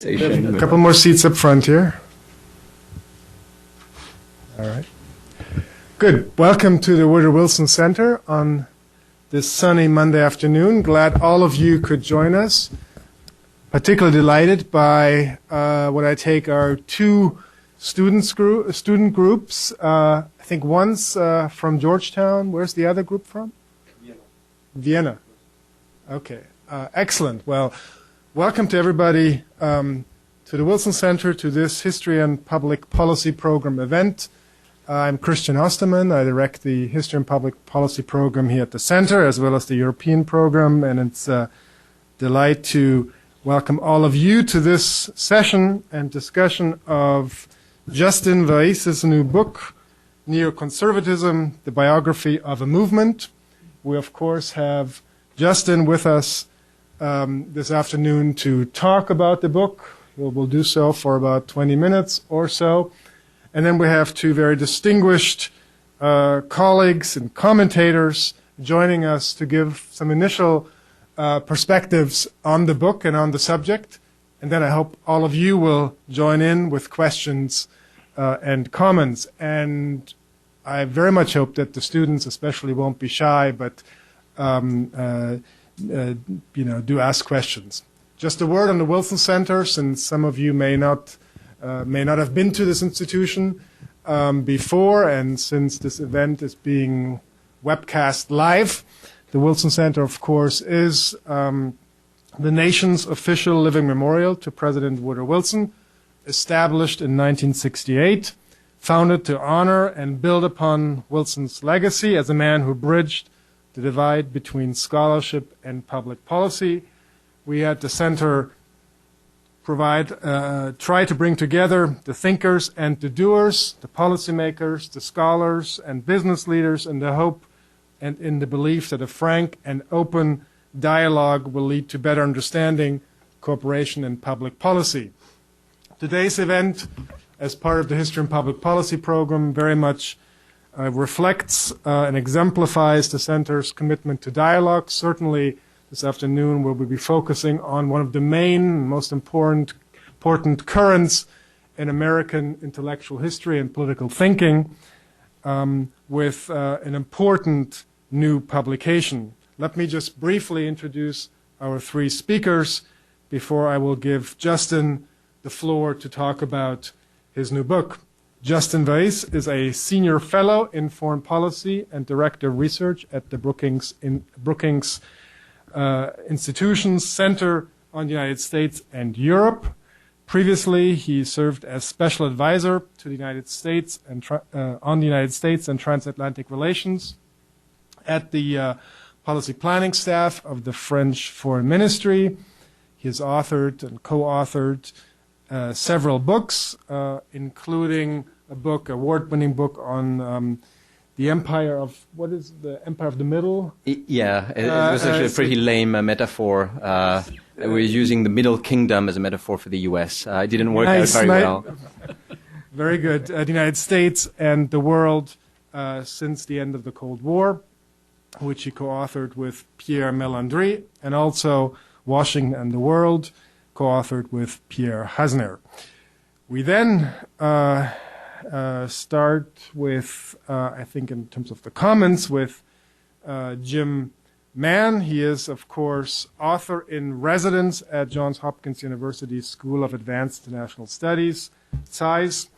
A couple more seats up front here. All right. Good. Welcome to the Woodrow Wilson Center on this sunny Monday afternoon. Glad all of you could join us. Particularly delighted by what I take are two student groups. I think one's from Georgetown. Where's the other group from? Vienna. Okay. Excellent. Well, welcome to everybody to the Wilson Center, to this History and Public Policy Program event. I'm Christian Osterman. I direct the History and Public Policy Program here at the Center, as well as the European program, and it's a delight to welcome all of you to this session and discussion of Justin Vaïsse's new book, Neoconservatism, the Biography of a Movement. We, of course, have Justin with us this afternoon to talk about the book. We'll do so for about 20 minutes or so. And then we have two very distinguished colleagues and commentators joining us to give some initial perspectives on the book and on the subject. And then I hope all of you will join in with questions and comments. And I very much hope that the students especially won't be shy, but do ask questions. Just a word on the Wilson Center, since some of you may not have been to this institution before, and since this event is being webcast live. The Wilson Center, of course, is the nation's official living memorial to President Woodrow Wilson, established in 1968, founded to honor and build upon Wilson's legacy as a man who bridged the divide between scholarship and public policy. We at the Center try to bring together the thinkers and the doers, the policymakers, the scholars and business leaders in the hope and in the belief that a frank and open dialogue will lead to better understanding, cooperation, and public policy. Today's event, as part of the History and Public Policy program, very much reflects and exemplifies the Center's commitment to dialogue. Certainly, this afternoon we'll be focusing on one of the main, most important currents in American intellectual history and political thinking, with an important new publication. Let me just briefly introduce our three speakers before I will give Justin the floor to talk about his new book. Justin Vaïsse is a senior fellow in foreign policy and director of research at the Brookings Institution's Center on the United States and Europe. Previously, he served as special advisor to the United States and on the United States and transatlantic relations at the policy planning staff of the French Foreign Ministry. He has authored and co-authored several books, including award-winning book on the Empire of, what is the Empire of the Middle? Yeah, it was actually a pretty lame metaphor. We're using the Middle Kingdom as a metaphor for the U.S. It didn't work out very well. Very good. The United States and the world since the end of the Cold War, which he co-authored with Pierre Melandri, and also Washington and the World, co-authored with Pierre Hassner. We then start with, I think in terms of the comments, with James Mann. He is, of course, author in residence at Johns Hopkins University School of Advanced International Studies, CUSE.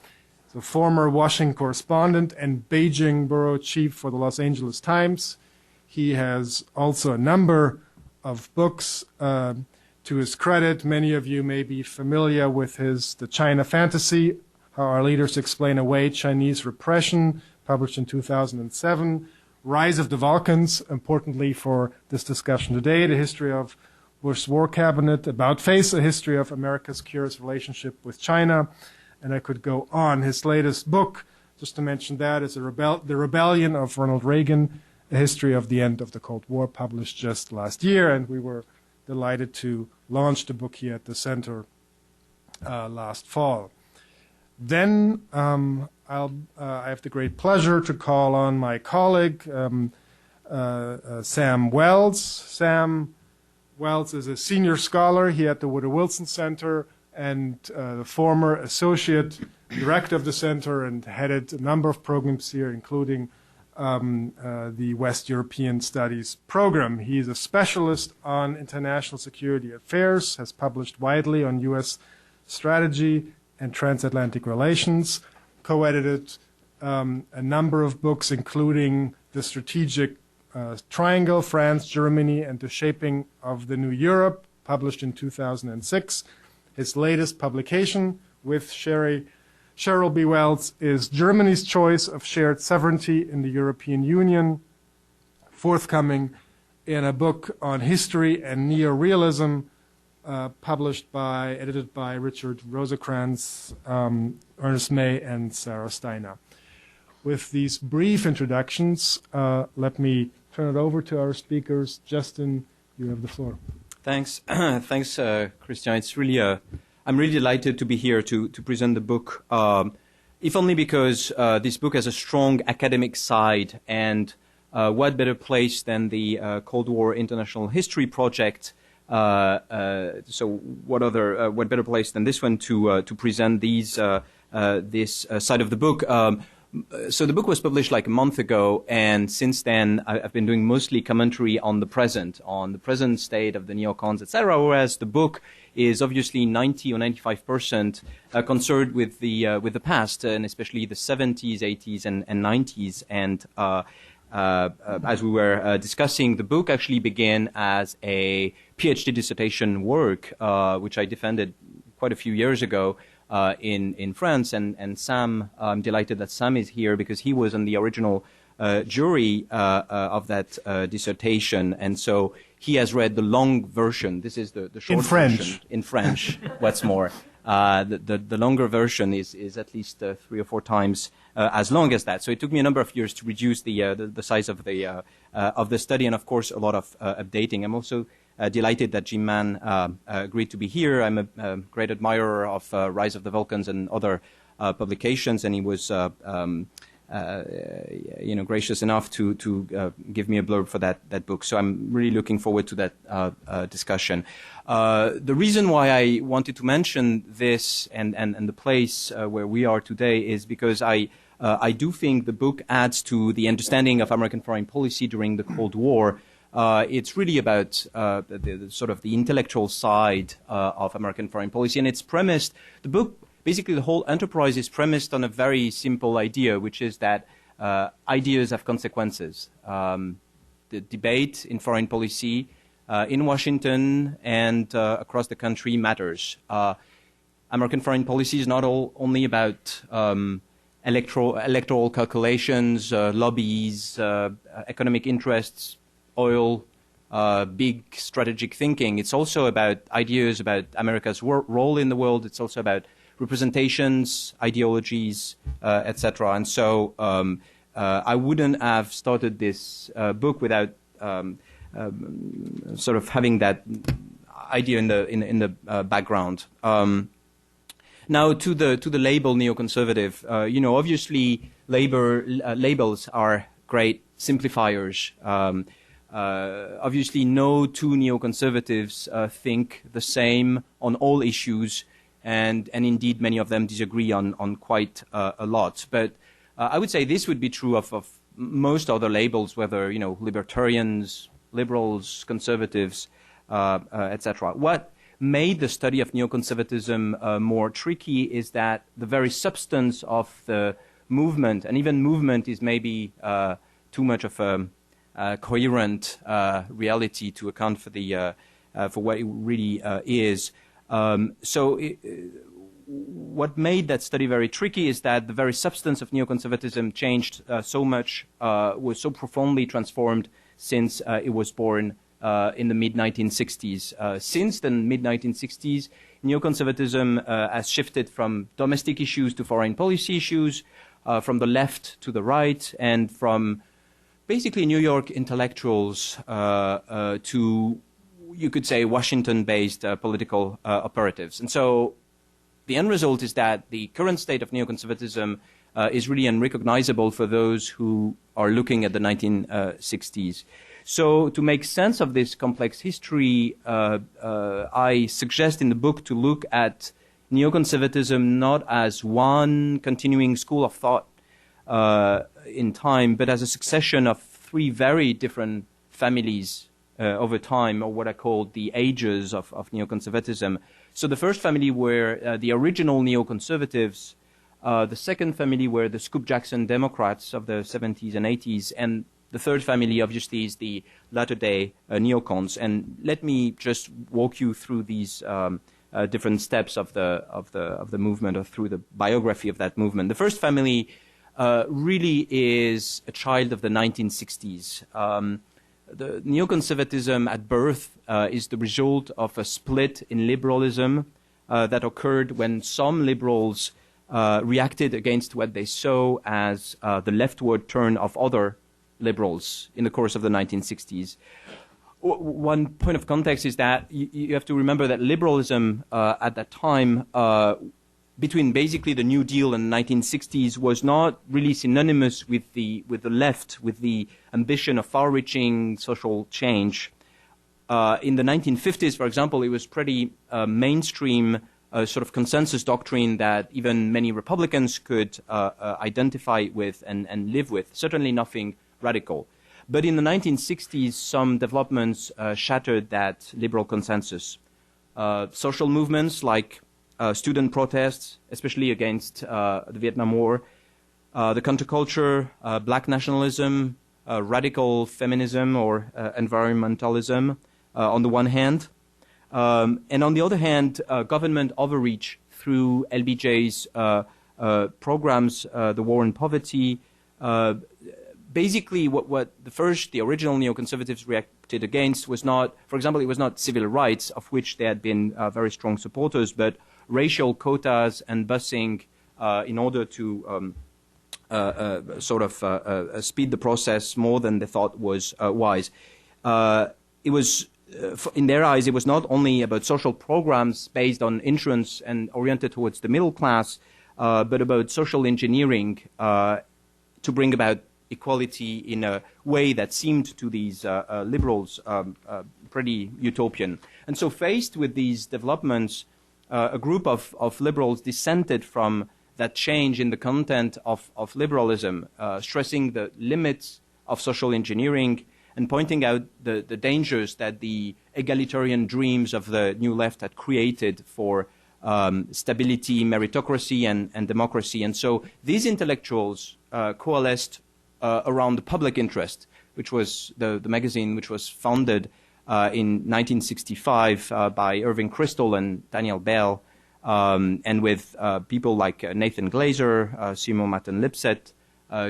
He's a former Washington correspondent and Beijing bureau chief for the Los Angeles Times. He has also a number of books to his credit. Many of you may be familiar with The China Fantasy, How Our Leaders Explain Away Chinese Repression, published in 2007. Rise of the Balkans, importantly for this discussion today, the history of Bush's war cabinet, About Face, a history of America's curious relationship with China, and I could go on. His latest book, just to mention that, is The Rebellion of Ronald Reagan, a history of the end of the Cold War, published just last year, and we were delighted to launch the book here at the Center last fall. Then I have the great pleasure to call on my colleague, Sam Wells. Sam Wells is a senior scholar here at the Woodrow Wilson Center, and the former associate director of the center and headed a number of programs here, including the West European Studies program. He is a specialist on international security affairs, has published widely on U.S. strategy and transatlantic relations, co-edited a number of books, including The Strategic Triangle, France, Germany, and the Shaping of the New Europe, published in 2006. His latest publication with Cheryl B. Wells is Germany's Choice of Shared Sovereignty in the European Union, forthcoming in a book on history and neorealism, edited by Richard Rosekrantz, Ernest May, and Sarah Steiner. With these brief introductions, let me turn it over to our speakers. Justin, you have the floor. Thanks. Thanks, Christian. It's really I'm really delighted to be here to present the book, if only because this book has a strong academic side, and what better place than the Cold War International History Project. So what better place than this one to present this side of the book. So the book was published like a month ago, and since then I've been doing mostly commentary on the present state of the neocons, etc. Whereas the book is obviously 90 or 95% concerned with the past, and especially the 70s, 80s, and 90s. And as we were discussing, the book actually began as a PhD dissertation work, which I defended quite a few years ago. In France, and Sam, I'm delighted that Sam is here because he was on the original jury of that dissertation, and so he has read the long version. This is the short version. In French. What's more, the longer version is at least 3 or 4 times as long as that. So it took me a number of years to reduce the size of the study, and of course a lot of updating. I'm also delighted that James Mann agreed to be here. I'm a great admirer of Rise of the Vulcans and other publications, and he was, gracious enough to give me a blurb for that book. So I'm really looking forward to that discussion. The reason why I wanted to mention this and the place where we are today is because I do think the book adds to the understanding of American foreign policy during the Cold War. It's really about the sort of the intellectual side of American foreign policy, and it's premised, the book, basically the whole enterprise is premised on a very simple idea, which is that ideas have consequences. The debate in foreign policy in Washington and across the country matters. American foreign policy is not only about electoral calculations, lobbies, economic interests, oil, big strategic thinking. It's also about ideas about America's role in the world. It's also about representations, ideologies, etc. And so I wouldn't have started this book without sort of having that idea in the background. Now to the label neoconservative, obviously labels are great simplifiers. Obviously, no two neoconservatives think the same on all issues, and indeed many of them disagree on quite a lot. But I would say this would be true of most other labels, whether libertarians, liberals, conservatives, etc. What made the study of neoconservatism more tricky is that the very substance of the movement, and even movement is maybe too much of a coherent reality to account for what it really is. What made that study very tricky is that the very substance of neoconservatism changed so much, was so profoundly transformed since it was born in the mid-1960s. Since the mid-1960s, neoconservatism has shifted from domestic issues to foreign policy issues, from the left to the right, and from basically New York intellectuals to, you could say, Washington-based political operatives. And so the end result is that the current state of neoconservatism is really unrecognizable for those who are looking at the 1960s. So to make sense of this complex history, I suggest in the book to look at neoconservatism not as one continuing school of thought in time, but as a succession of three very different families over time, or what I call the ages of neoconservatism. So the first family were the original neoconservatives. The second family were the Scoop-Jackson Democrats of the 70s and 80s, and the third family, obviously, is the latter-day neocons. And let me just walk you through these different steps of the movement, or through the biography of that movement. The first family really is a child of the 1960s. The neoconservatism at birth is the result of a split in liberalism that occurred when some liberals reacted against what they saw as the leftward turn of other liberals in the course of the 1960s. One point of context is that you have to remember that liberalism at that time, between basically the New Deal and the 1960s, was not really synonymous with the left, with the ambition of far-reaching social change. In the 1950s, for example, it was pretty mainstream sort of consensus doctrine that even many Republicans could identify with and live with, certainly nothing radical. But in the 1960s, some developments shattered that liberal consensus. Social movements like student protests, especially against the Vietnam War, the counterculture, black nationalism, radical feminism or environmentalism on the one hand, and on the other hand, government overreach through LBJ's programs, the war on poverty. Basically, what the original neoconservatives reacted against was not, for example, it was not civil rights, of which they had been very strong supporters, but racial quotas and busing in order to speed the process more than they thought was wise. It was, in their eyes, it was not only about social programs based on insurance and oriented towards the middle class, but about social engineering to bring about equality in a way that seemed to these liberals pretty utopian. And so faced with these developments, a group of liberals dissented from that change in the content of liberalism, stressing the limits of social engineering and pointing out the dangers that the egalitarian dreams of the New Left had created for stability, meritocracy, and democracy. And so these intellectuals coalesced around the Public Interest, which was the magazine which was founded in 1965 by Irving Kristol and Daniel Bell, and with people like Nathan Glazer, Simon Matten-Lipset,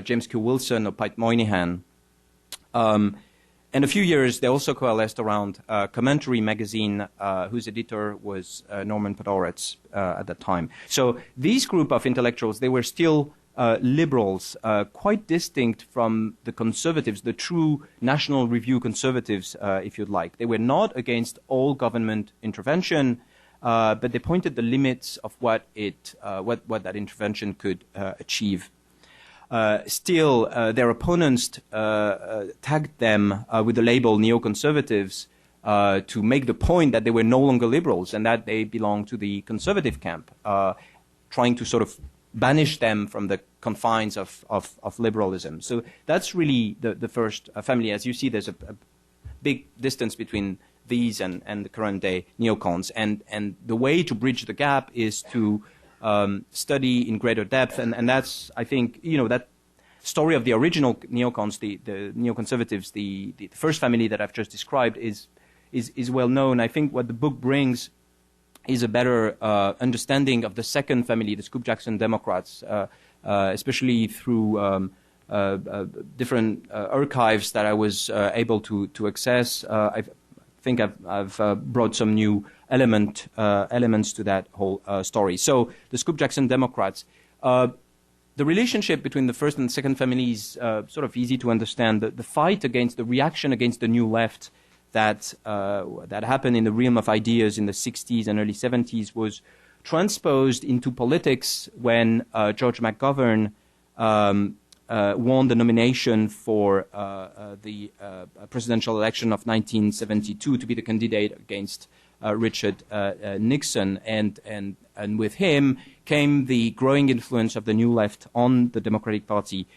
James Q. Wilson, or Pete Moynihan. And a few years, they also coalesced around Commentary magazine, whose editor was Norman Podhoretz at that time. So these group of intellectuals, they were still liberals, quite distinct from the conservatives, the true National Review conservatives, if you'd like. They were not against all government intervention, but they pointed the limits of what that intervention could achieve. Still, their opponents tagged them with the label neoconservatives to make the point that they were no longer liberals and that they belonged to the conservative camp, trying to sort of banish them from the confines of liberalism. So that's really the first family. As you see, there's a big distance between these and the current day neocons. And the way to bridge the gap is to study in greater depth. And that's, I think, that story of the original neocons, the neoconservatives, the first family that I've just described is well known. I think what the book brings is a better understanding of the second family, the Scoop-Jackson Democrats, especially through different archives that I was able to access. I think I've brought some new elements to that whole story. So the Scoop-Jackson Democrats, the relationship between the first and second family is sort of easy to understand. The fight against, the reaction against the New Left that happened in the realm of ideas in the 60s and early 70s was transposed into politics when George McGovern won the nomination for the presidential election of 1972 to be the candidate against Richard Nixon, and with him came the growing influence of the New Left on the Democratic Party.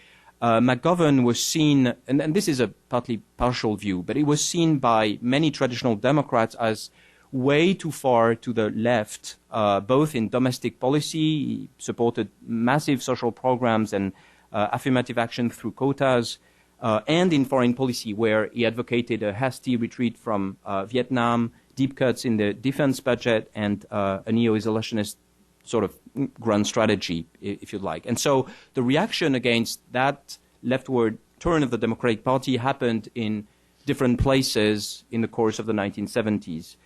McGovern was seen, and this is a partly partial view, but it was seen by many traditional Democrats as way too far to the left, both in domestic policy. He supported massive social programs and affirmative action through quotas, and in foreign policy, where he advocated a hasty retreat from Vietnam, deep cuts in the defense budget, and a neo-isolationist sort of grand strategy, if you'd like. And so the reaction against that leftward turn of the Democratic Party happened in different places in the course of the 1970s.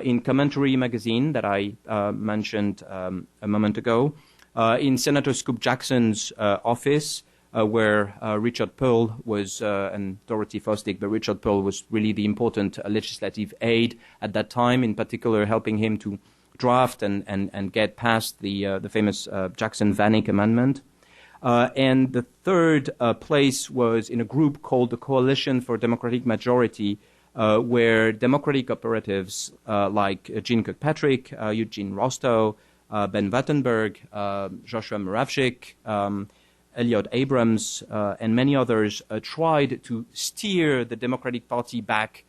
In Commentary magazine that I mentioned a moment ago, in Senator Scoop Jackson's office, where Richard Pearl was, and Dorothy Fosdick, but Richard Pearl was really the important legislative aide at that time, in particular helping him to draft and get past the famous Jackson-Vanik Amendment. And the third place was in a group called the Coalition for Democratic Majority, where Democratic operatives like Gene Kirkpatrick, Eugene Rostow, Ben Wattenberg, Joshua Muravchik, Elliot Abrams, and many others tried to steer the Democratic Party back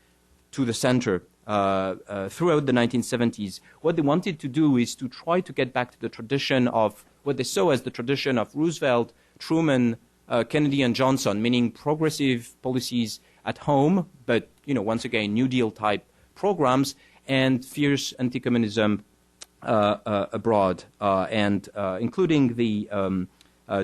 to the center throughout the 1970s. What they wanted to do is to try to get back to the tradition of what they saw as the tradition of Roosevelt, Truman, Kennedy, and Johnson, meaning progressive policies at home, but once again, New Deal type programs, and fierce anti-communism abroad, and including the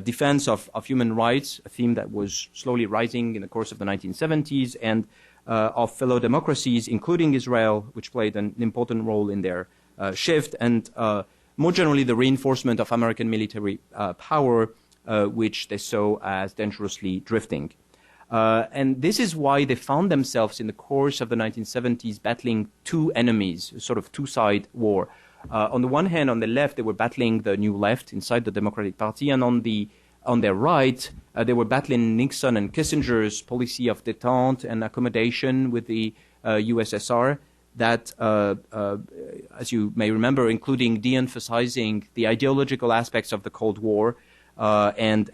defense of human rights, a theme that was slowly rising in the course of the 1970s, and of fellow democracies, including Israel, which played an important role in their shift, and more generally the reinforcement of American military power, which they saw as dangerously drifting. And this is why they found themselves in the course of the 1970s battling two enemies, a sort of two-side war. On the one hand, on the left, they were battling the New Left inside the Democratic Party, and on their right, they were battling Nixon and Kissinger's policy of détente and accommodation with the USSR that, as you may remember, including de-emphasizing the ideological aspects of the Cold War and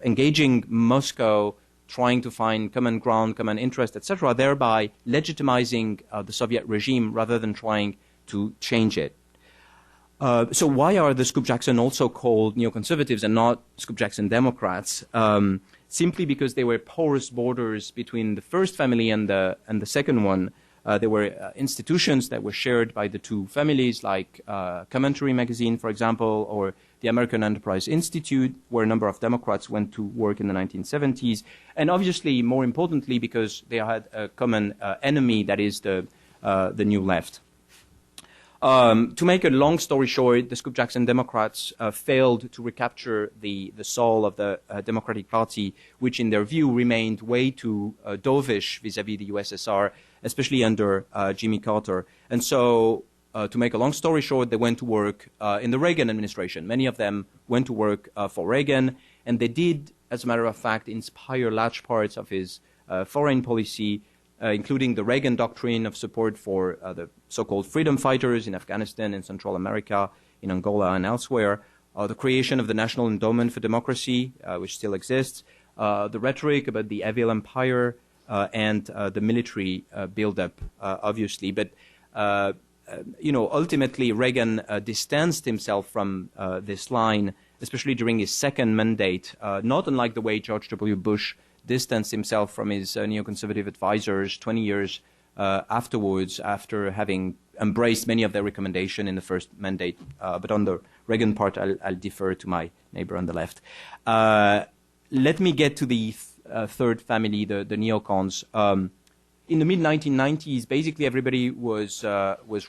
engaging Moscow, trying to find common ground, common interest, etc., thereby legitimizing the Soviet regime rather than trying to change it. So why are the Scoop Jackson also called neoconservatives and not Scoop Jackson Democrats? Simply because there were porous borders between the first family and the second one. There were institutions that were shared by the two families, like Commentary magazine, for example, or the American Enterprise Institute, where a number of Democrats went to work in the 1970s. And obviously, more importantly, because they had a common enemy, that is the New Left. To make a long story short, the Scoop Jackson Democrats failed to recapture the soul of the Democratic Party, which in their view remained way too dovish vis-à-vis the USSR, especially under Jimmy Carter. And so, to make a long story short, they went to work in the Reagan administration. Many of them went to work for Reagan, and they did, as a matter of fact, inspire large parts of his foreign policy, including the Reagan doctrine of support for the so-called freedom fighters in Afghanistan and Central America, in Angola and elsewhere, the creation of the National Endowment for Democracy, which still exists, the rhetoric about the evil empire, and the military buildup, obviously. But, ultimately Reagan distanced himself from this line, especially during his second mandate, not unlike the way George W. Bush distanced himself from his neoconservative advisors 20 years afterwards, after having embraced many of their recommendations in the first mandate. But on the Reagan part, I'll defer to my neighbor on the left. Let me get to the third family, the neocons. In the mid-1990s, basically everybody was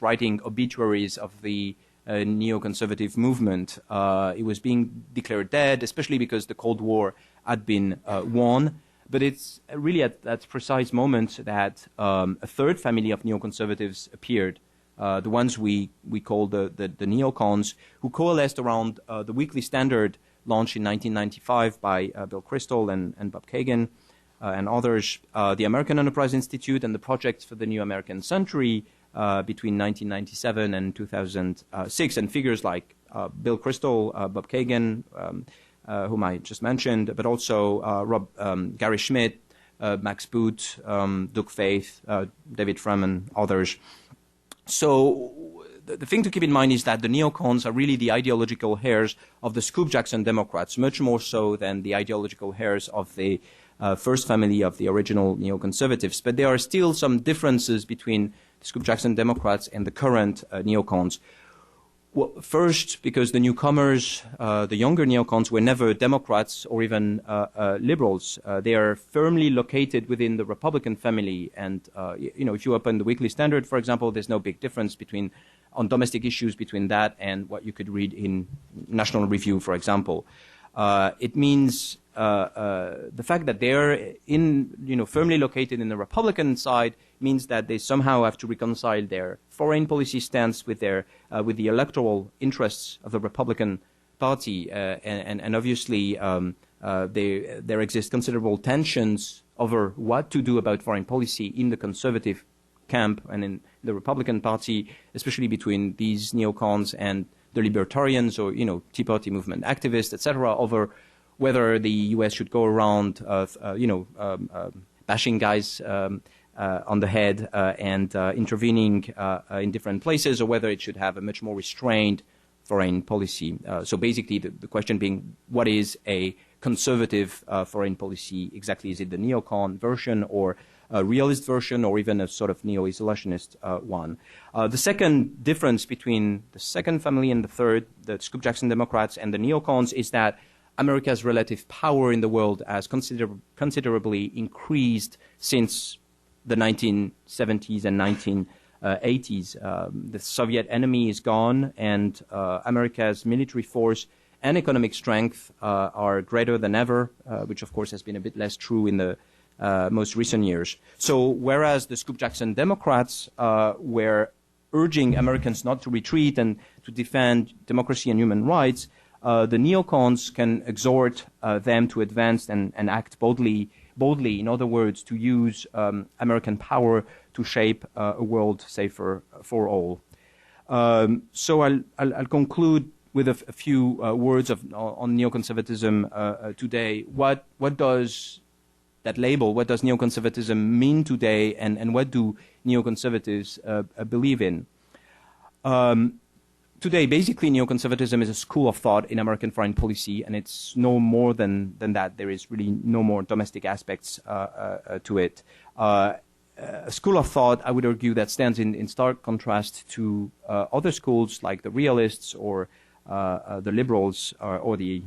writing obituaries of the neoconservative movement. It was being declared dead, especially because the Cold War had been won. But it's really at that precise moment that a third family of neoconservatives appeared, the ones we call the neocons, who coalesced around the Weekly Standard, launched in 1995 by Bill Kristol and Bob Kagan and others, the American Enterprise Institute and the Project for the New American Century, between 1997 and 2006, and figures like Bill Kristol, Bob Kagan, whom I just mentioned, but also Gary Schmidt, Max Boot, Doug Faith, David Frum, and others. So the thing to keep in mind is that the neocons are really the ideological heirs of the Scoop-Jackson Democrats, much more so than the ideological heirs of the first family of the original neoconservatives. But there are still some differences between the Scoop-Jackson Democrats and the current neocons. Well, first, because the newcomers, the younger neocons, were never Democrats or even liberals. They are firmly located within the Republican family. And, if you open the Weekly Standard, for example, there's no big difference on domestic issues between that and what you could read in National Review, for example. It means the fact that they're firmly located in the Republican side means that they somehow have to reconcile their foreign policy stance with with the electoral interests of the Republican Party, and obviously there exist considerable tensions over what to do about foreign policy in the conservative camp and in the Republican Party, especially between these neocons and the libertarians or Tea Party movement activists, etc., over whether the U.S. should go around bashing guys on the head and intervening in different places, or whether it should have a much more restrained foreign policy. So basically the question being, what is a conservative foreign policy exactly? Is it the neocon version or a realist version or even a sort of neo-isolationist one? The second difference between the second family and the third, the Scoop-Jackson Democrats and the neocons, is that America's relative power in the world has considerably increased since the 1970s and 1980s. The Soviet enemy is gone, and America's military force and economic strength are greater than ever, which of course has been a bit less true in the most recent years. So whereas the Scoop-Jackson Democrats were urging Americans not to retreat and to defend democracy and human rights, the neocons can exhort them to advance and act boldly, in other words, to use American power to shape a world safer for all. So I'll conclude with a few words on neoconservatism today. What does that label, what does neoconservatism mean today, and what do neoconservatives believe in? Today, basically, neoconservatism is a school of thought in American foreign policy, and it's no more than that. There is really no more domestic aspects to it. A school of thought, I would argue, that stands in stark contrast to other schools like the realists or the liberals or the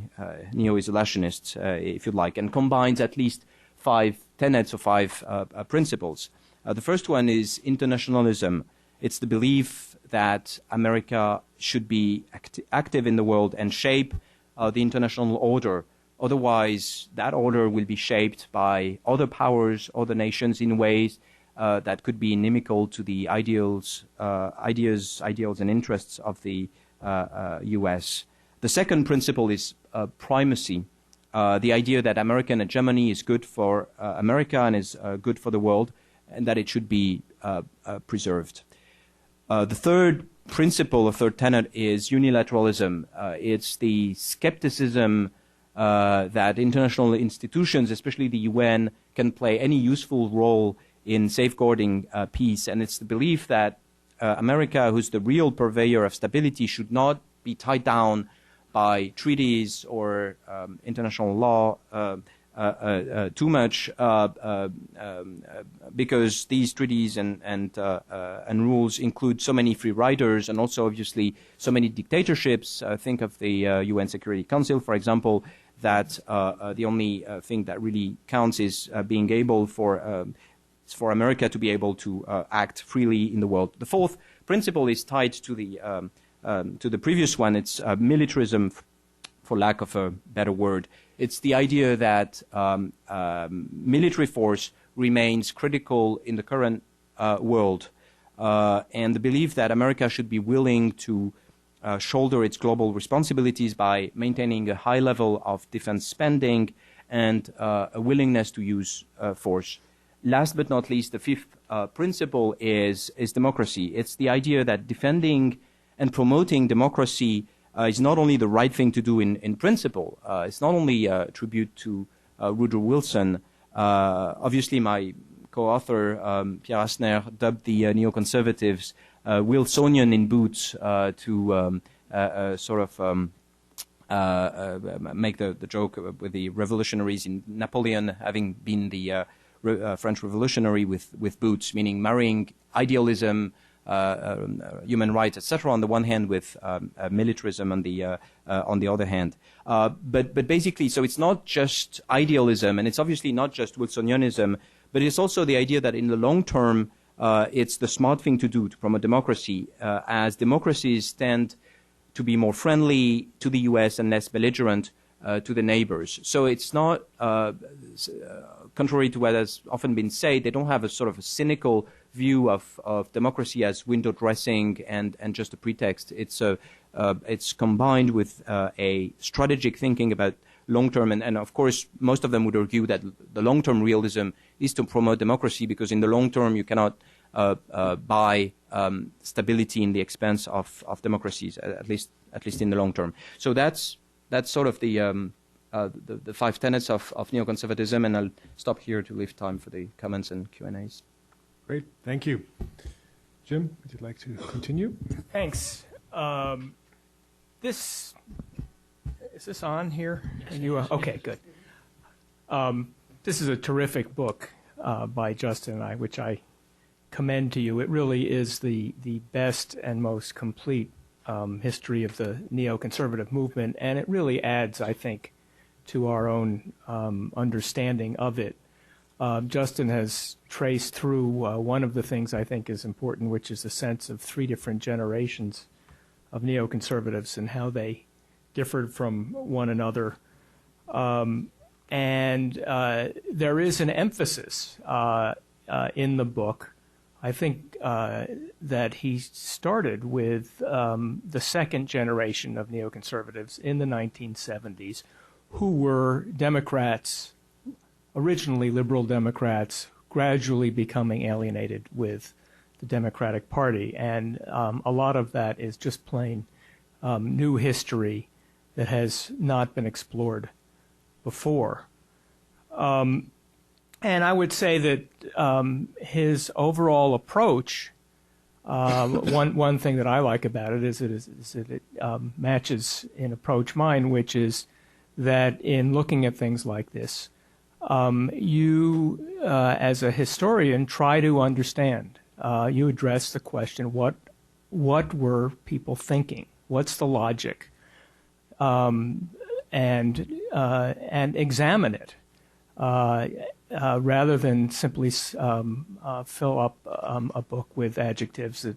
neo-isolationists, if you like, and combines at least 5 tenets or 5 principles. The first one is internationalism. It's the belief that America should be active in the world and shape the international order. Otherwise, that order will be shaped by other powers, other nations in ways that could be inimical to the ideals and interests of the U.S. The second principle is primacy. The idea that American hegemony is good for America and is good for the world, and that it should be preserved. The third principle, or third tenet, is unilateralism. It's the skepticism that international institutions, especially the UN, can play any useful role in safeguarding peace. And it's the belief that America, who's the real purveyor of stability, should not be tied down by treaties or international law too much, because these treaties and rules include so many free riders and also obviously so many dictatorships. Think of the UN Security Council, for example, that the only thing that really counts is being able for America to be able to act freely in the world. The fourth principle is tied to the previous one. It's militarism, for lack of a better word. It's the idea that military force remains critical in the current world, and the belief that America should be willing to shoulder its global responsibilities by maintaining a high level of defense spending and a willingness to use force. last but not least, the fifth principle is democracy. It's the idea that defending and promoting democracy is not only the right thing to do in principle. It's not only a tribute to Woodrow Wilson. Obviously, my co-author, Pierre Hassner, dubbed the neoconservatives Wilsonian in boots to sort of make the joke with the revolutionaries in Napoleon having been the French revolutionary with boots, meaning marrying idealism, human rights, etc., on the one hand, with militarism on the other hand. But basically, so it's not just idealism, and it's obviously not just Wilsonianism, but it's also the idea that in the long term, it's the smart thing to do to promote democracy, as democracies tend to be more friendly to the U.S. and less belligerent to the neighbors. So it's not, contrary to what has often been said, they don't have a sort of a cynical view of democracy as window dressing and just a pretext. It's combined with a strategic thinking about long-term, and of course, most of them would argue that the long-term realism is to promote democracy, because in the long term, you cannot buy stability in the expense of democracies, at least in the long term. So that's sort of the five tenets of neoconservatism, and I'll stop here to leave time for the comments and Q&As. Great, thank you. Jim, would you like to continue? Thanks. Is this on here? Okay, good. This is a terrific book by Justin and I, which I commend to you. It really is the best and most complete history of the neoconservative movement, and it really adds, I think, to our own understanding of it. Justin has traced through one of the things I think is important, which is the sense of three different generations of neoconservatives and how they differed from one another. And there is an emphasis in the book, I think, that he started with the second generation of neoconservatives in the 1970s, who were Democrats, originally liberal Democrats, gradually becoming alienated with the Democratic Party. And a lot of that is just plain new history that has not been explored before. And I would say that his overall approach, one thing that I like about it is that it matches in approach mine, which is that in looking at things like this, you, as a historian, try to understand. You address the question, what were people thinking? What's the logic? And examine it, rather than simply fill up a book with adjectives that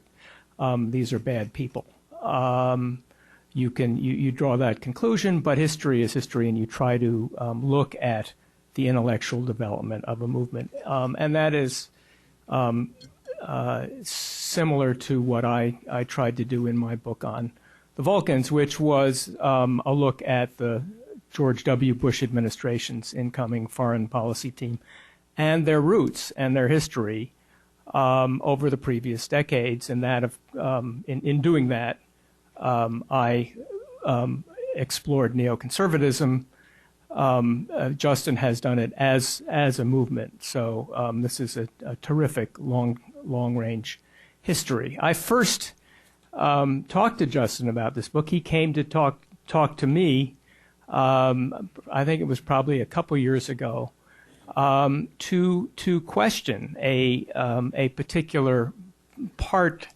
these are bad people. You draw that conclusion, but history is history, and you try to look at the intellectual development of a movement, and that is similar to what I tried to do in my book on the Vulcans, which was a look at the George W. Bush administration's incoming foreign policy team and their roots and their history over the previous decades. And that, in doing that, I explored neoconservatism. Justin has done it as a movement. So this is a terrific long-range history. I first talked to Justin about this book. He came to talk to me, I think it was probably a couple years ago, to question a particular part,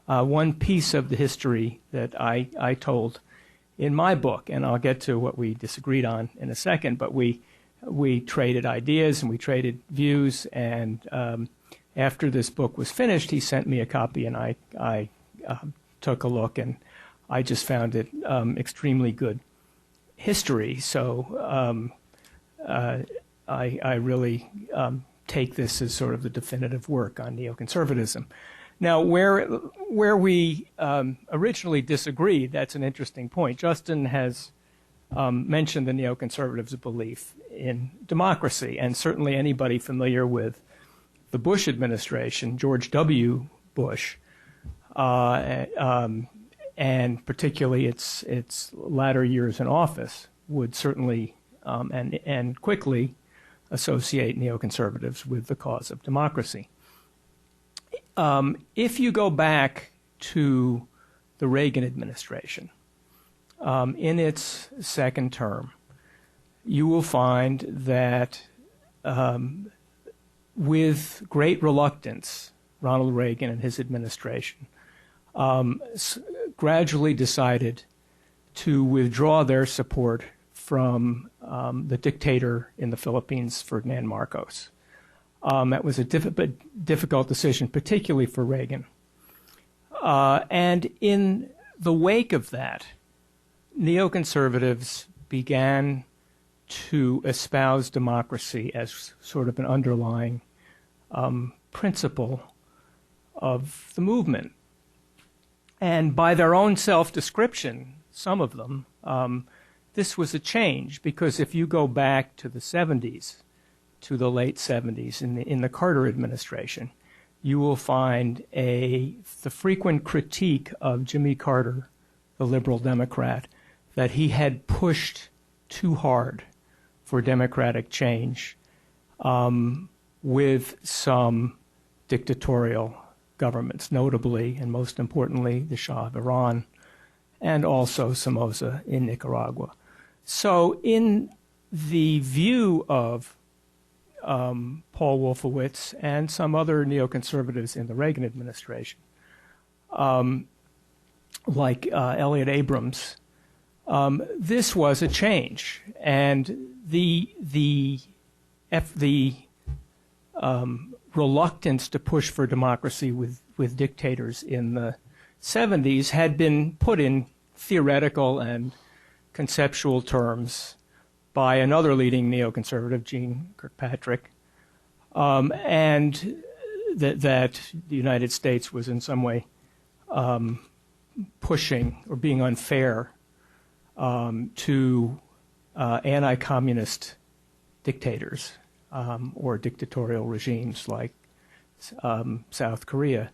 one piece of the history that I told in my book, and I'll get to what we disagreed on in a second. But we traded ideas and we traded views, and after this book was finished, he sent me a copy, and I took a look, and I just found it extremely good history. So I really take this as sort of the definitive work on neoconservatism. Now, where we originally disagreed, that's an interesting point. Justin has mentioned the neoconservatives' belief in democracy, and certainly anybody familiar with the Bush administration, George W. Bush, and particularly its latter years in office, would certainly and quickly associate neoconservatives with the cause of democracy. If you go back to the Reagan administration, in its second term, you will find that with great reluctance, Ronald Reagan and his administration gradually decided to withdraw their support from the dictator in the Philippines, Ferdinand Marcos. That was a difficult decision, particularly for Reagan. And in the wake of that, neoconservatives began to espouse democracy as sort of an underlying principle of the movement. And by their own self-description, some of them, this was a change, because if you go back to the 70s, to the late 70s in the Carter administration, you will find the frequent critique of Jimmy Carter, the liberal Democrat, that he had pushed too hard for democratic change with some dictatorial governments, notably and most importantly the Shah of Iran and also Somoza in Nicaragua. So in the view of Paul Wolfowitz and some other neoconservatives in the Reagan administration, like Elliott Abrams, this was a change, and the reluctance to push for democracy with dictators in the 70s had been put in theoretical and conceptual terms by another leading neoconservative, Jeane Kirkpatrick, and that the United States was in some way pushing or being unfair to anti-communist dictators or dictatorial regimes like South Korea.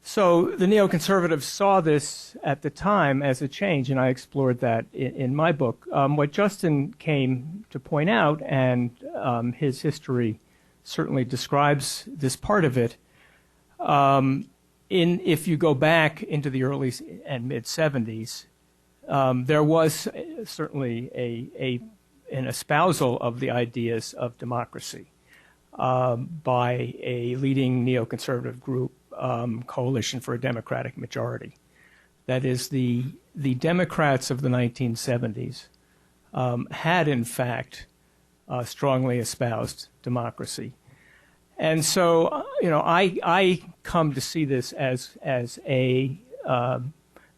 So the neoconservatives saw this at the time as a change, and I explored that in my book. What Justin came to point out, and his history certainly describes this part of it, if you go back into the early and mid-'70s, there was certainly an espousal of the ideas of democracy by a leading neoconservative group, Coalition for a Democratic Majority. That is, the Democrats of the 1970s had, in fact, strongly espoused democracy. And so, I come to see this as a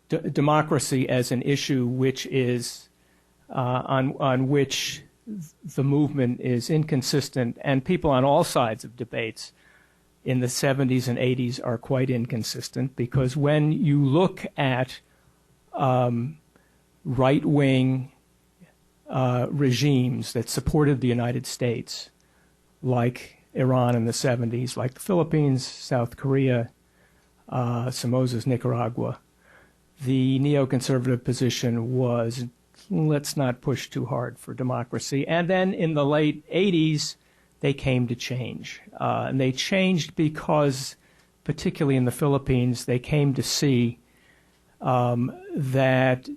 democracy as an issue which is on which the movement is inconsistent, and people on all sides of debates in the 70s and 80s are quite inconsistent, because when you look at right-wing regimes that supported the United States, like Iran in the 70s, like the Philippines, South Korea, Somoza's Nicaragua, the neoconservative position was, let's not push too hard for democracy. And then in the late 80s, they came to change. And they changed because, particularly in the Philippines, they came to see that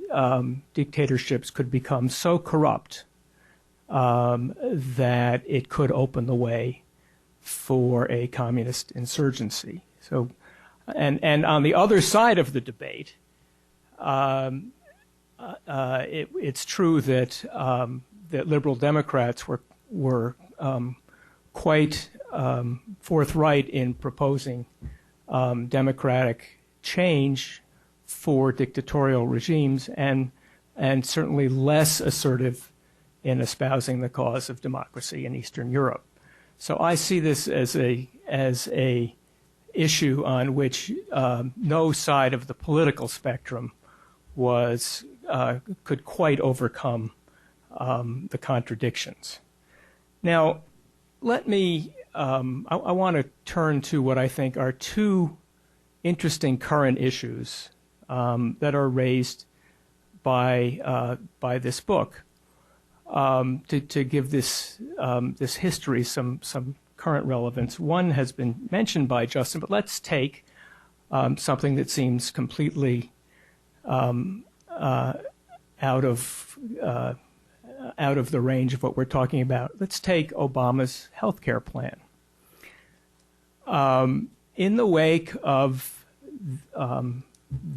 dictatorships could become so corrupt that it could open the way for a communist insurgency. So, and on the other side of the debate, it's true that that liberal Democrats were quite forthright in proposing democratic change for dictatorial regimes, and certainly less assertive in espousing the cause of democracy in Eastern Europe. So I see this as a issue on which no side of the political spectrum could quite overcome the contradictions. Now, let me I want to turn to what I think are two interesting current issues that are raised by this book to give this history some current relevance. One has been mentioned by Justin, but let's take something that seems completely out of the range of what we're talking about. Let's take Obama's health care plan. In the wake of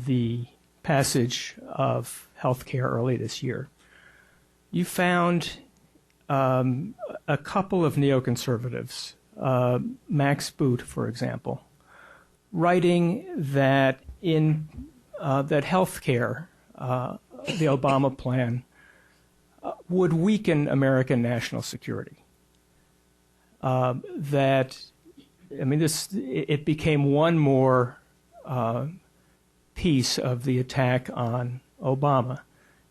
the passage of health care early this year, you found a couple of neoconservatives, Max Boot, for example, writing that that health care, the Obama plan, would weaken American national security. It became one more piece of the attack on Obama,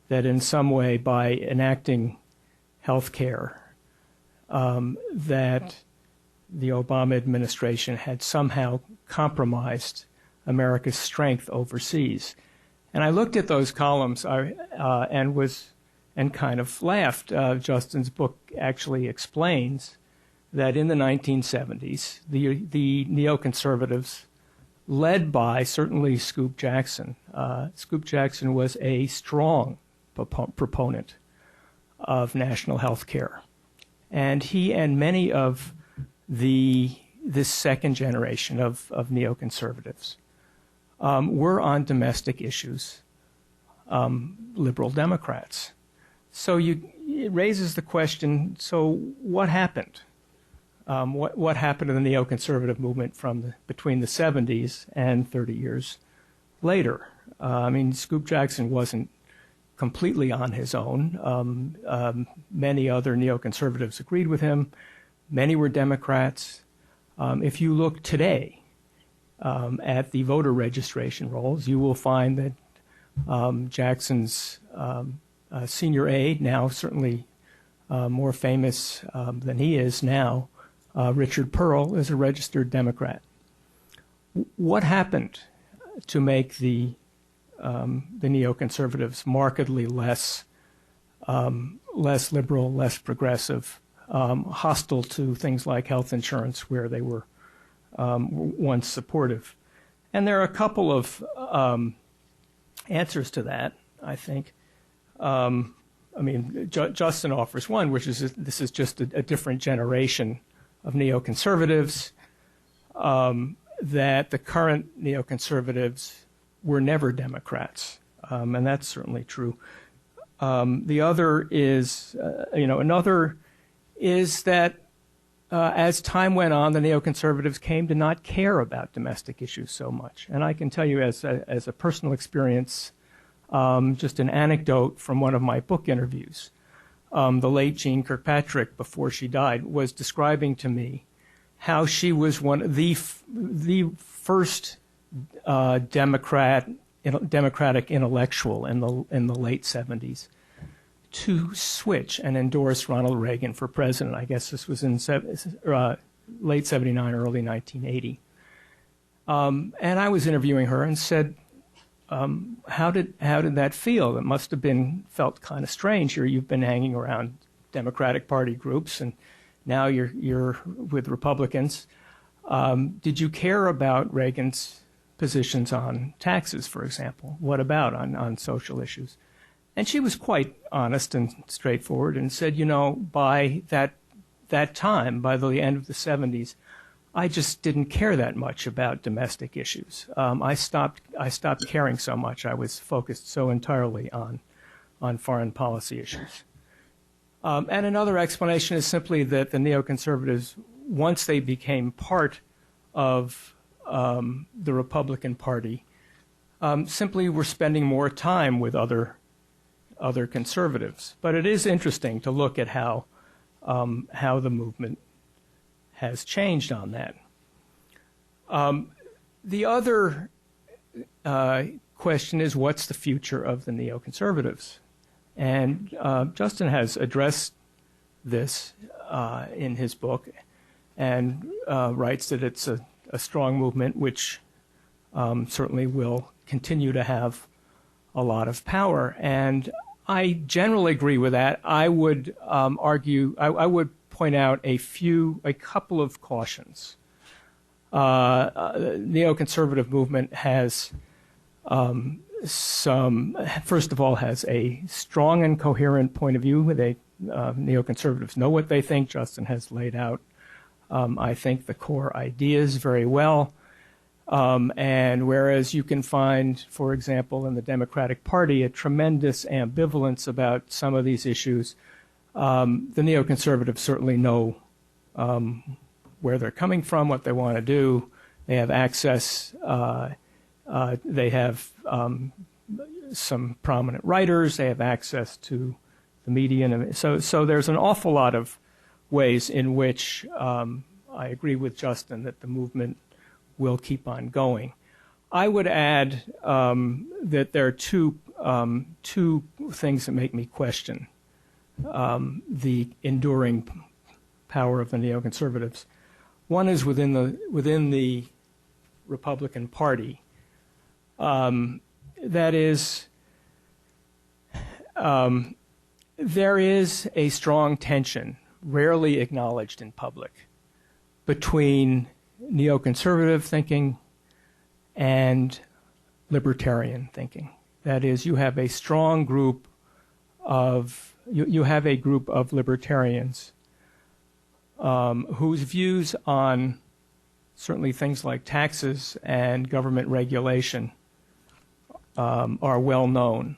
that in some way, by enacting health care, that the Obama administration had somehow compromised America's strength overseas. And I looked at those columns and kind of laughed. Justin's book actually explains that in the 1970s, the neoconservatives, led by certainly Scoop Jackson, Scoop Jackson was a strong proponent of national health care. And he and many of this second generation of neoconservatives were on domestic issues liberal Democrats. So it raises the question, so what happened? What happened to the neoconservative movement between the 70s and 30 years later? Scoop Jackson wasn't completely on his own. Many other neoconservatives agreed with him. Many were Democrats. If you look today at the voter registration rolls, you will find that Jackson's senior aide, now certainly more famous than he is now, Richard Pearl, is a registered Democrat. What happened to make the neoconservatives markedly less liberal, less progressive, hostile to things like health insurance, where they were once supportive? And there are a couple of answers to that, I think. Justin offers one, which is this is just a different generation of neoconservatives, that the current neoconservatives were never Democrats, and that's certainly true. The other is, another is that as time went on, the neoconservatives came to not care about domestic issues so much. And I can tell you as a personal experience, just an anecdote from one of my book interviews. The late Jean Kirkpatrick, before she died, was describing to me how she was one of the first democratic intellectual in the late 70s to switch and endorse Ronald Reagan for president. I guess this was in late 79, early 1980. And I was interviewing her and said, how did that feel? It must have felt kind of strange. You've been hanging around Democratic Party groups, and now you're with Republicans. Did you care about Reagan's positions on taxes, for example? What about on social issues? And she was quite honest and straightforward and said, by that time, by the end of the 70s, I just didn't care that much about domestic issues. I stopped caring so much. I was focused so entirely on foreign policy issues. And another explanation is simply that the neoconservatives, once they became part of the Republican Party, simply were spending more time with other conservatives. But it is interesting to look at how the movement has changed on that. The other question is, what's the future of the neoconservatives? And Justin has addressed this in his book, and writes that it's a strong movement which certainly will continue to have a lot of power. And I generally agree with that. I would argue, I would point out a couple of cautions. The neoconservative movement has first of all, has a strong and coherent point of view. Neoconservatives know what they think. Justin has laid out, I think, the core ideas very well. And whereas you can find, for example, in the Democratic Party, a tremendous ambivalence about some of these issues, the neoconservatives certainly know where they're coming from, what they want to do. They have access. They have some prominent writers. They have access to the media. And so there's an awful lot of ways in which I agree with Justin that the movement will keep on going. I would add that there are two things that make me question the enduring power of the neoconservatives. One is within the Republican Party. That is, there is a strong tension, rarely acknowledged in public, between neoconservative thinking and libertarian thinking. That is, you have a strong group of libertarians whose views on certainly things like taxes and government regulation are well known,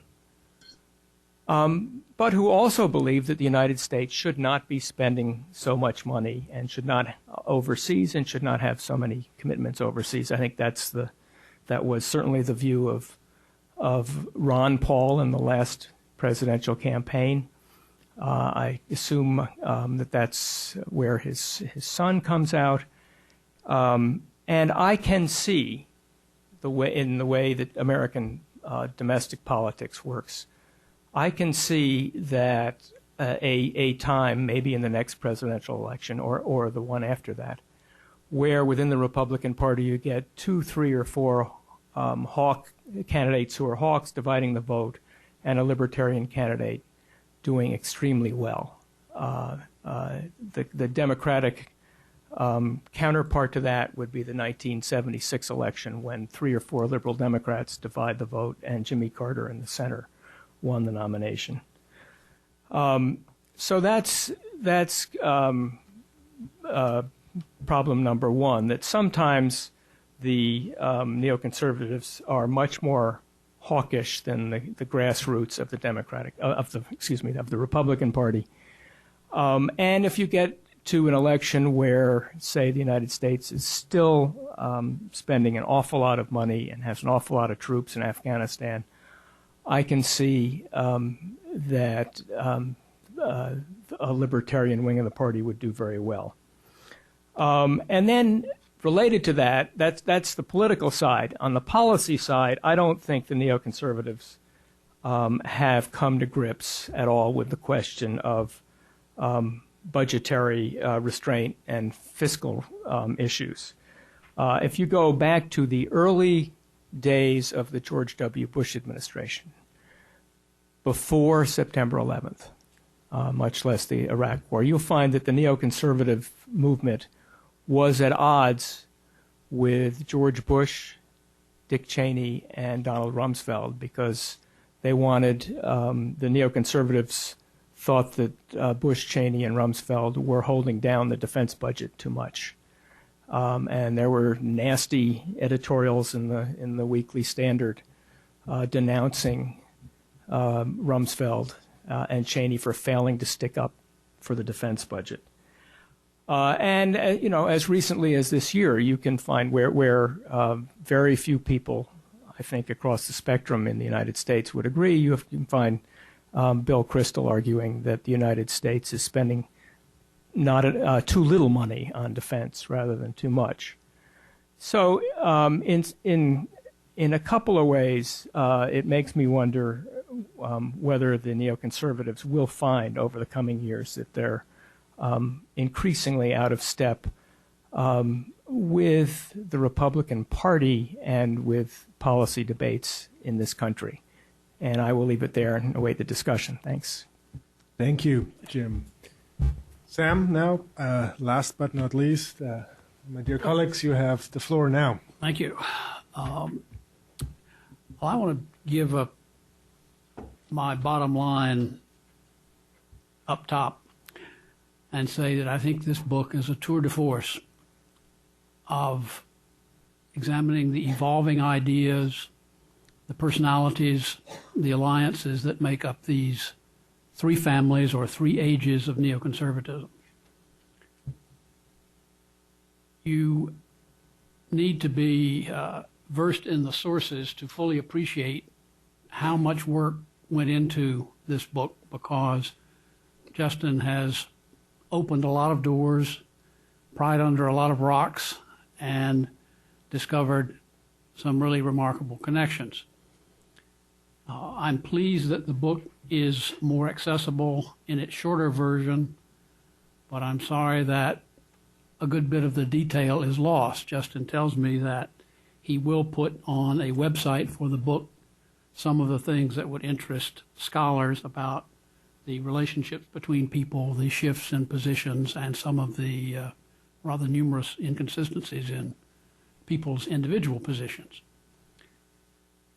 but who also believe that the United States should not be spending so much money and should not overseas and should not have so many commitments overseas. I think that was certainly the view of Ron Paul in the last presidential campaign. I assume that that's where his son comes out, and I can see the way that American domestic politics works. I can see that a time, maybe in the next presidential election or the one after that, where within the Republican Party you get 2, 3, or 4 hawk candidates who are hawks dividing the vote, and a libertarian candidate doing extremely well. The Democratic counterpart to that would be the 1976 election, when 3 or 4 liberal Democrats divide the vote and Jimmy Carter in the center won the nomination. So that's problem number one, that sometimes the neoconservatives are much more hawkish than the grassroots of the Republican Party. And if you get to an election where, say, the United States is still spending an awful lot of money and has an awful lot of troops in Afghanistan, I can see that a libertarian wing of the party would do very well. And then related to that's the political side. On the policy side, I don't think the neoconservatives have come to grips at all with the question of budgetary restraint and fiscal issues. If you go back to the early days of the George W. Bush administration, before September 11th, much less the Iraq War, you'll find that the neoconservative movement was at odds with George Bush, Dick Cheney, and Donald Rumsfeld, because they wanted, the neoconservatives thought that Bush, Cheney, and Rumsfeld were holding down the defense budget too much. And there were nasty editorials in the Weekly Standard denouncing Rumsfeld and Cheney for failing to stick up for the defense budget. And as recently as this year, you can find where very few people, I think, across the spectrum in the United States would agree. You can find Bill Kristol arguing that the United States is spending not too little money on defense rather than too much. So in a couple of ways, it makes me wonder whether the neoconservatives will find over the coming years that they're increasingly out of step with the Republican Party and with policy debates in this country. And I will leave it there and await the discussion. Thanks. Thank you, Jim. Sam, now, last but not least, my dear colleagues, you have the floor now. Thank you. Well, I want to give my bottom line up top and say that I think this book is a tour de force of examining the evolving ideas, the personalities, the alliances that make up these three families or three ages of neoconservatism. You need to be versed in the sources to fully appreciate how much work went into this book, because Justin has opened a lot of doors, pried under a lot of rocks, and discovered some really remarkable connections. I'm pleased that the book is more accessible in its shorter version, but I'm sorry that a good bit of the detail is lost. Justin tells me that he will put on a website for the book some of the things that would interest scholars about the relationships between people, the shifts in positions, and some of the rather numerous inconsistencies in people's individual positions.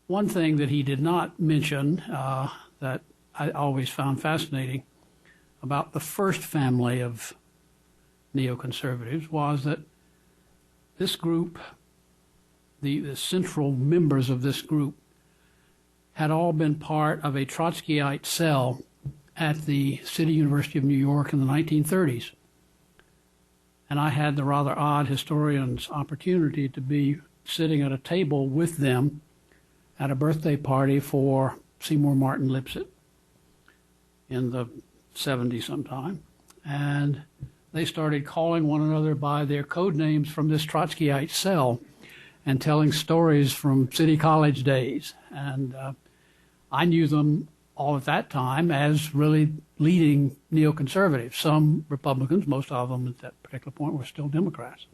One thing that he did not mention that I always found fascinating about the first family of neoconservatives was that this group, the central members of this group, had all been part of a Trotskyite cell at the City University of New York in the 1930s. And I had the rather odd historian's opportunity to be sitting at a table with them at a birthday party for Seymour Martin Lipset in the 70s sometime. And they started calling one another by their code names from this Trotskyite cell and telling stories from City College days. And I knew them all at that time as really leading neoconservatives. Some Republicans, most of them at that particular point, were still Democrats.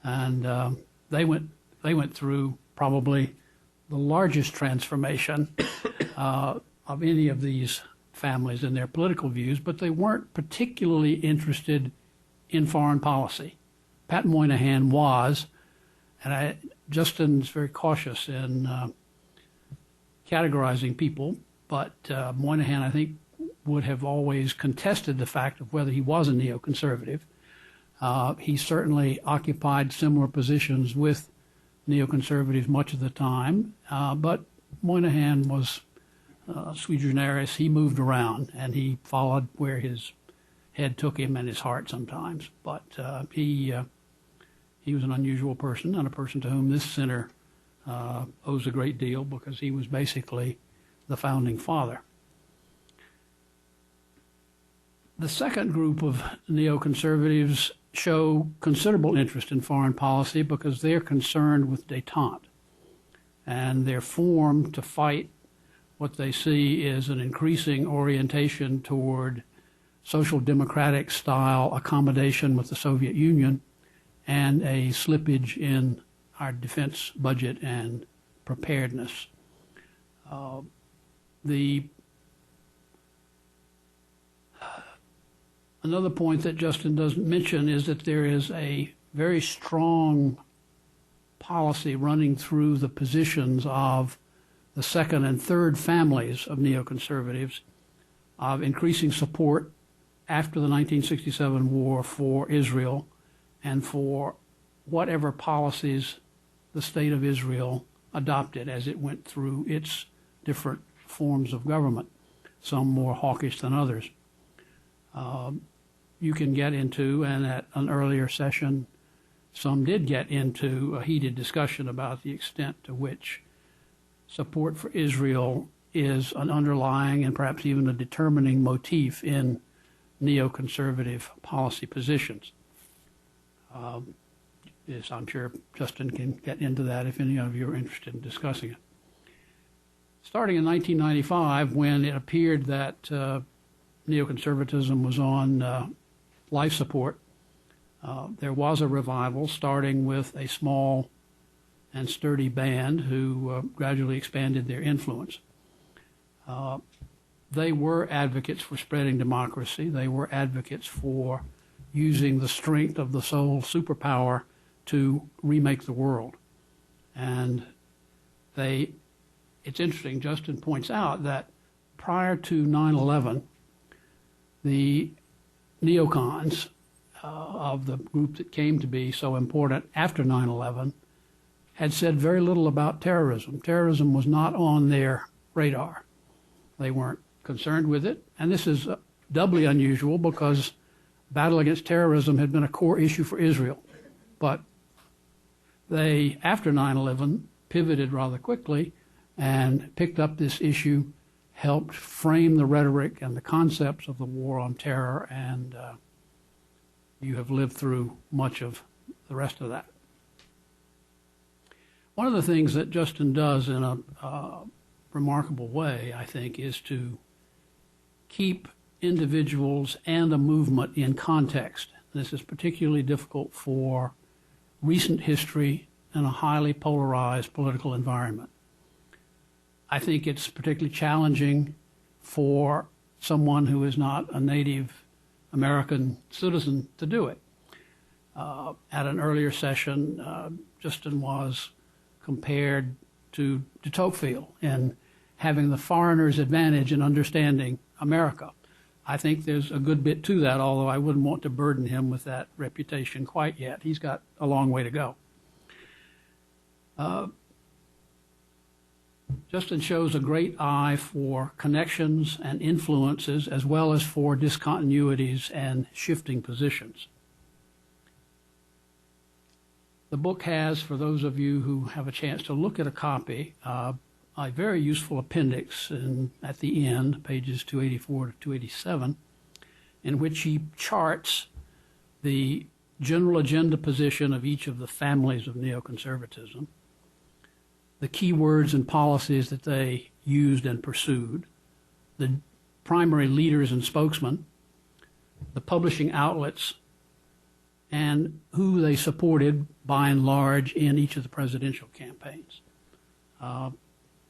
And they went through probably the largest transformation of any of these families in their political views, but they weren't particularly interested in foreign policy. Pat Moynihan was, and Justin's very cautious in categorizing people, but Moynihan, I think, would have always contested the fact of whether he was a neoconservative. He certainly occupied similar positions with neoconservatives much of the time, but Moynihan was sui generis. He moved around, and he followed where his head took him and his heart sometimes. But he was an unusual person, and a person to whom this center owes a great deal, because he was basically the founding father. The second group of neoconservatives show considerable interest in foreign policy because they're concerned with détente, and they're formed to fight what they see is an increasing orientation toward social democratic style accommodation with the Soviet Union and a slippage in our defense budget and preparedness. Another point that Justin doesn't mention is that there is a very strong policy running through the positions of the second and third families of neoconservatives of increasing support after the 1967 war for Israel and for whatever policies the state of Israel adopted as it went through its different forms of government, some more hawkish than others. You can get into, and at an earlier session, some did get into a heated discussion about the extent to which support for Israel is an underlying and perhaps even a determining motif in neoconservative policy positions. Yes, I'm sure Justin can get into that if any of you are interested in discussing it. Starting in 1995, when it appeared that neoconservatism was on life support, There was a revival starting with a small and sturdy band who gradually expanded their influence. They were advocates for spreading democracy. They were advocates for using the strength of the sole superpower to remake the world. And it's interesting, Justin points out that prior to 9/11, the neocons of the group that came to be so important after 9/11 had said very little about terrorism. Terrorism was not on their radar. They weren't concerned with it. And this is doubly unusual because battle against terrorism had been a core issue for Israel. But they, after 9/11, pivoted rather quickly and picked up this issue, helped frame the rhetoric and the concepts of the war on terror, and you have lived through much of the rest of that. One of the things that Justin does in a remarkable way, I think, is to keep individuals and a movement in context. This is particularly difficult for recent history in a highly polarized political environment. I think it's particularly challenging for someone who is not a native American citizen to do it. At an earlier session, Justin was compared to de Tocqueville in having the foreigner's advantage in understanding America. I think there's a good bit to that, although I wouldn't want to burden him with that reputation quite yet. He's got a long way to go. Justin shows a great eye for connections and influences as well as for discontinuities and shifting positions. The book has, for those of you who have a chance to look at a copy, a very useful appendix at the end, pages 284 to 287, in which he charts the general agenda position of each of the families of neoconservatism, the key words and policies that they used and pursued, the primary leaders and spokesmen, the publishing outlets, and who they supported by and large in each of the presidential campaigns.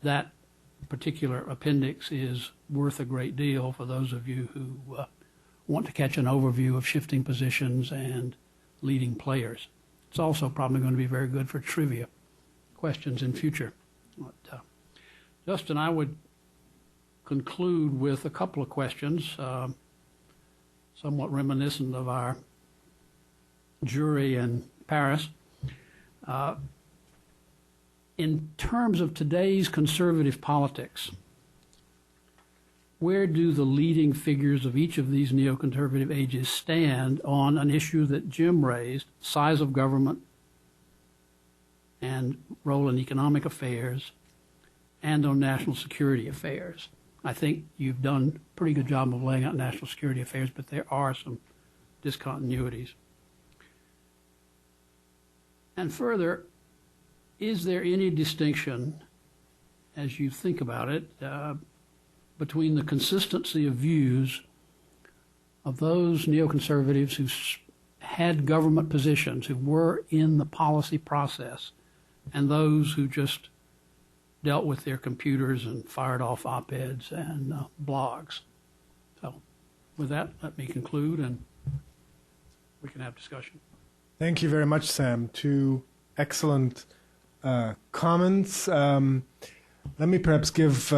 That particular appendix is worth a great deal for those of you who want to catch an overview of shifting positions and leading players. It's also probably going to be very good for trivia questions in future. But, Justin, I would conclude with a couple of questions, somewhat reminiscent of our jury in Paris. In terms of today's conservative politics, where do the leading figures of each of these neoconservative ages stand on an issue that Jim raised, size of government and role in economic affairs, and on national security affairs? I think you've done a pretty good job of laying out national security affairs, but there are some discontinuities. And further, is there any distinction, as you think about it, between the consistency of views of those neoconservatives who had government positions, who were in the policy process, and those who just dealt with their computers and fired off op-eds and blogs? So with that, let me conclude, and we can have discussion. Thank you very much, Sam. Two excellent comments. Let me perhaps give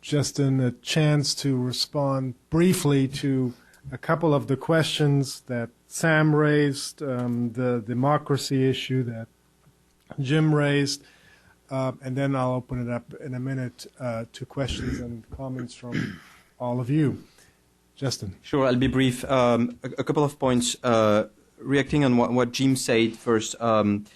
Justin a chance to respond briefly to a couple of the questions that Sam raised, the democracy issue that Jim raised, and then I'll open it up in a minute to questions and comments from all of you. Justin. Sure, I'll be brief. A couple of points. Reacting on what Jim said first, one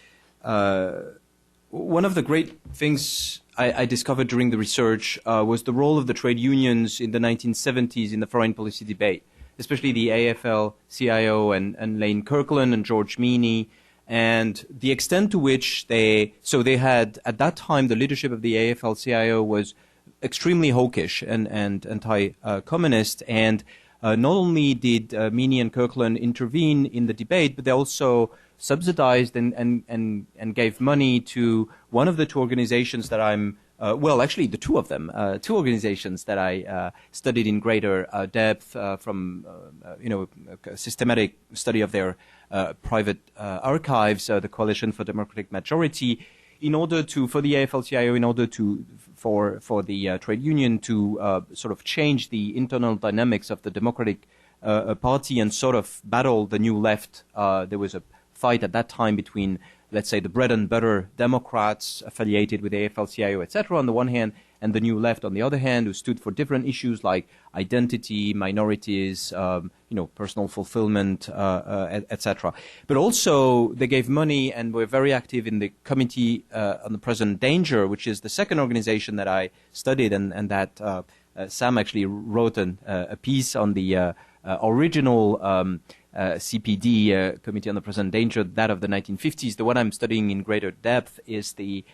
of the great things I discovered during the research was the role of the trade unions in the 1970s in the foreign policy debate, especially the AFL-CIO and Lane Kirkland and George Meany, and the extent to which they had, at that time, the leadership of the AFL-CIO was extremely hawkish and anti-communist, and not only did Meany and Kirkland intervene in the debate, but they also subsidized and gave money to one of the two organizations that I'm well, actually, the two of them, two organizations that I studied in greater depth from, a systematic study of their private archives, the Coalition for Democratic Majority, in order to, for the AFL-CIO, in order to, for the trade union to sort of change the internal dynamics of the Democratic Party and sort of battle the new left. There was a fight at that time between, let's say, the bread and butter Democrats affiliated with AFL-CIO, etc., on the one hand, and the new left on the other hand, who stood for different issues like identity, minorities, personal fulfillment, etc. But also, they gave money and were very active in the Committee on the Present Danger, which is the second organization that I studied, and that Sam actually wrote a piece on the original CPD, Committee on the Present Danger, that of the 1950s. The one I'm studying in greater depth is the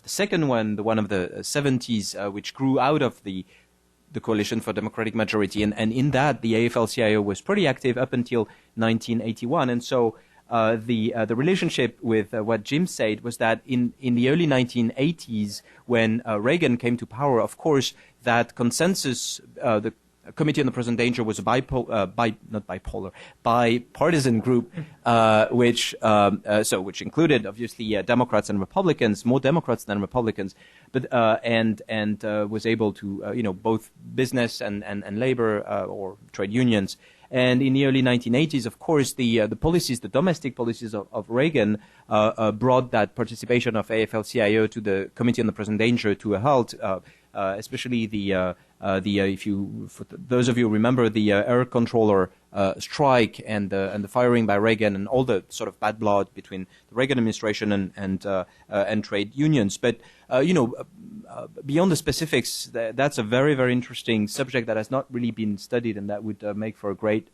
second one, the one of the 70s, which grew out of the Coalition for Democratic Majority. And in that, the AFL-CIO was pretty active up until 1981. And so the relationship with what Jim said was that in the early 1980s, when Reagan came to power, of course, that consensus, the Committee on the Present Danger was a bipartisan group, which included obviously Democrats and Republicans, more Democrats than Republicans, but and was able to both business and labor or trade unions. And in the early 1980s, of course, the policies, the domestic policies of Reagan brought that participation of AFL-CIO to the Committee on the Present Danger to a halt, especially for those of you who remember the air controller strike and the firing by Reagan and all the sort of bad blood between the Reagan administration and trade unions. But beyond the specifics, that's a very, very interesting subject that has not really been studied, and that would make for a great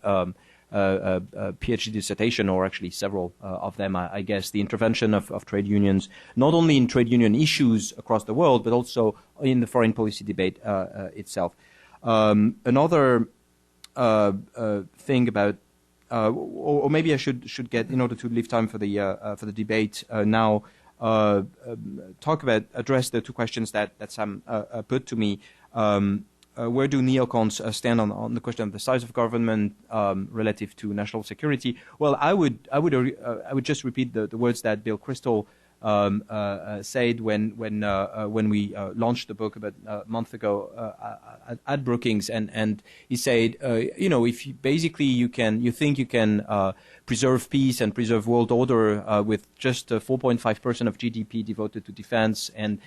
PhD dissertation, or actually several of them, I guess. The intervention of trade unions, not only in trade union issues across the world, but also in the foreign policy debate itself. Another thing about, or maybe I should get, in order to leave time for the debate now, address the two questions that Sam put to me. Where do neocons stand on the question of the size of government relative to national security? Well, I would just repeat the words that Bill Kristol said when we launched the book about a month ago at Brookings, and he said, if you think you can preserve peace and preserve world order with just 4.5% of GDP devoted to defense and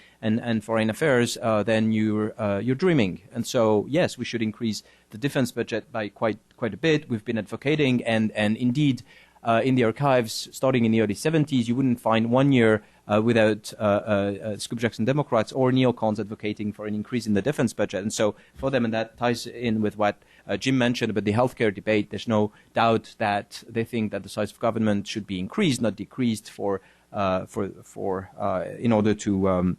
foreign affairs, then you're dreaming. And so, yes, we should increase the defense budget by quite a bit. We've been advocating, and indeed, in the archives, starting in the early 70s, you wouldn't find 1 year without Scoop Jackson Democrats or neocons advocating for an increase in the defense budget. And so for them, and that ties in with what Jim mentioned about the healthcare debate, there's no doubt that they think that the size of government should be increased, not decreased, in order to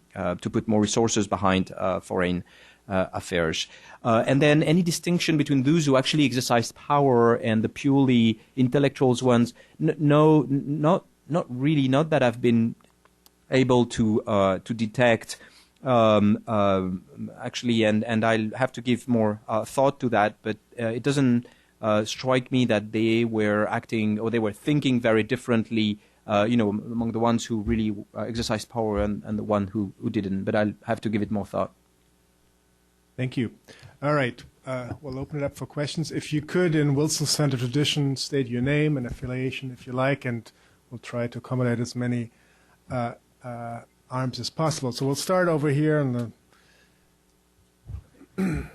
put more resources behind foreign affairs. And then any distinction between those who actually exercise power and the purely intellectuals ones, no, not really, not that I've been able to detect actually, and I'll have to give more thought to that, but it doesn't strike me that they were acting or they were thinking very differently, among the ones who really exercised power and the one who didn't, but I'll have to give it more thought. Thank you. All right. We'll open it up for questions. If you could, in Wilson Center tradition, state your name and affiliation if you like, and we'll try to accommodate as many arms as possible. So we'll start over here on the...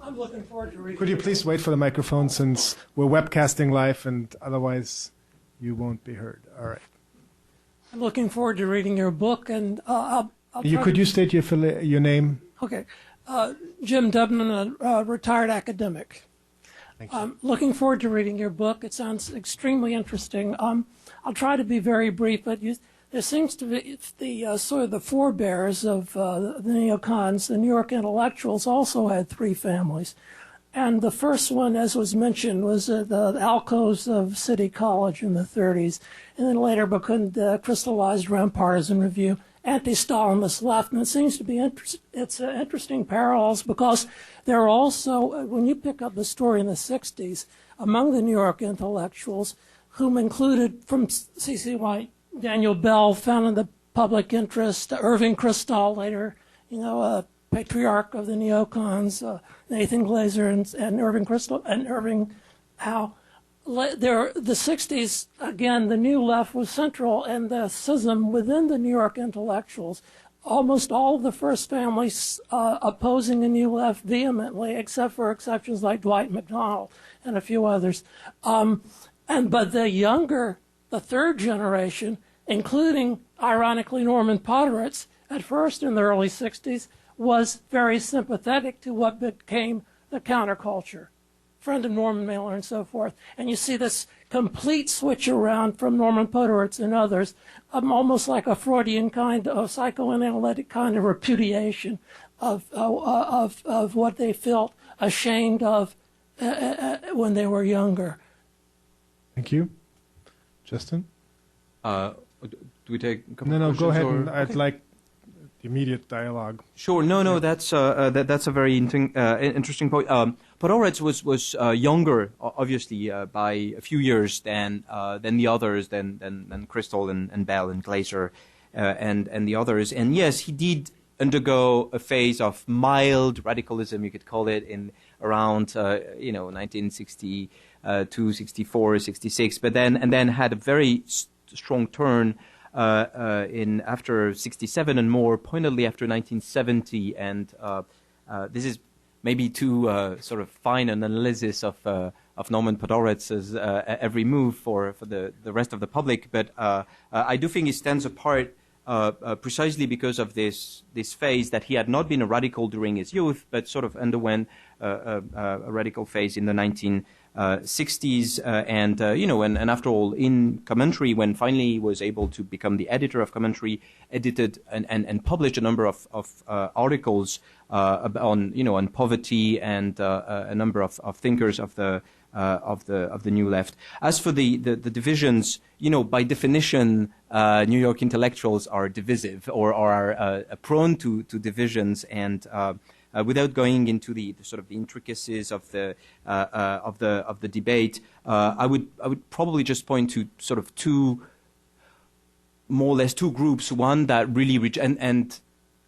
I'm looking forward to reading. Could you please wait for the microphone, since we're webcasting live and otherwise you won't be heard. All right. I'm looking forward to reading your book, and Could you state your name? Okay. Jim Dubnan, a retired academic. Thank you. Looking forward to reading your book. It sounds extremely interesting. I'll try to be very brief, but there seems to be the sort of the forebears of the neocons. The New York intellectuals also had three families. And the first one, as was mentioned, was the alcoves of City College in the 30s, and then later became crystallized around partisan review, anti-Stalinist left. And it seems to be interesting parallels because there are also, when you pick up the story in the 60s, among the New York intellectuals, whom included from C.C. White, Daniel Bell, founded the Public Interest, Irving Kristol, later, patriarch of the neocons, Nathan Glaser and Irving Kristol and Irving Howe. The 60s, again, the New Left was central, and the schism within the New York intellectuals, almost all of the first families opposing the New Left vehemently, except for exceptions like Dwight McDonald and a few others. But the third generation, including, ironically, Norman Podhoretz, at first in the early 60s, was very sympathetic to what became the counterculture, friend of Norman Mailer and so forth. And you see this complete switch around from Norman Podhoretz and others, almost like a Freudian kind of psychoanalytic kind of repudiation of what they felt ashamed of when they were younger. Thank you. Justin? Do we take a couple No, go ahead. or? I'd like immediate dialogue. Sure. No. That's a very interesting point. Podhoretz was younger, obviously, by a few years than the others, than Kristol and Bell and Glaser, and the others. And yes, he did undergo a phase of mild radicalism, you could call it, in around 1962, 64, 66. But then had a very strong turn. In after 67 and more pointedly after 1970, and this is maybe too sort of fine an analysis of Norman Podhoretz's every move for the rest of the public, but I do think he stands apart precisely because of this phase that he had not been a radical during his youth, but sort of underwent a radical phase in the 1960s, and after all, in Commentary, when finally he was able to become the editor of Commentary, edited and published a number of articles on poverty and a number of thinkers of the New Left. As for the divisions, by definition, New York intellectuals are divisive or are prone to divisions, and without going into the sort of the intricacies of the debate, I would probably just point to sort of more or less two groups. One that really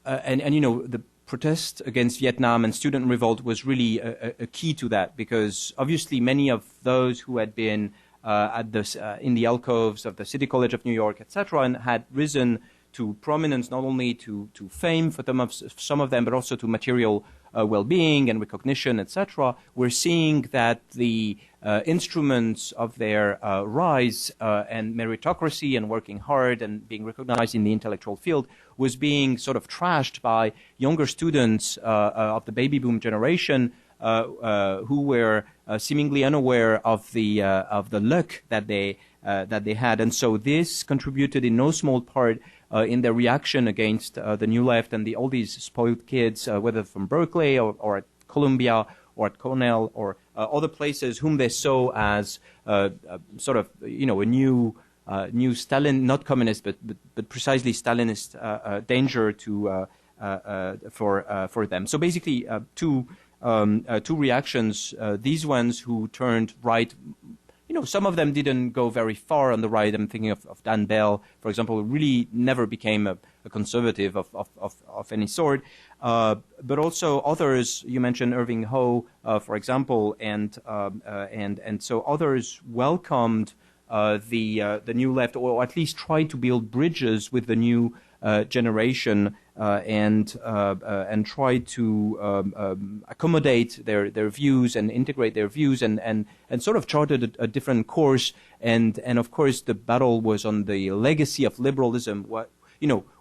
the protest against Vietnam and student revolt was really a key to that, because obviously many of those who had been in the alcoves of the City College of New York, etc., and had risen to prominence, not only to fame for some of them, but also to material well-being and recognition, etc. We're seeing that the instruments of their rise and meritocracy and working hard and being recognized in the intellectual field was being sort of trashed by younger students of the baby boom generation who were seemingly unaware of the luck that they had, and so this contributed in no small part in their reaction against the New Left and all these spoiled kids, whether from Berkeley or at Columbia or at Cornell or other places, whom they saw as sort of a new Stalin, not communist, but precisely Stalinist danger for them. So basically, two reactions. These ones who turned right. Some of them didn't go very far on the right. I'm thinking of Dan Bell, for example, who really never became a conservative of any sort. But also others, you mentioned Irving Howe, for example, and so others welcomed the New Left, or at least tried to build bridges with the new generation and try to accommodate their views and integrate their views and sort of charted a different course. And of course, the battle was on the legacy of liberalism.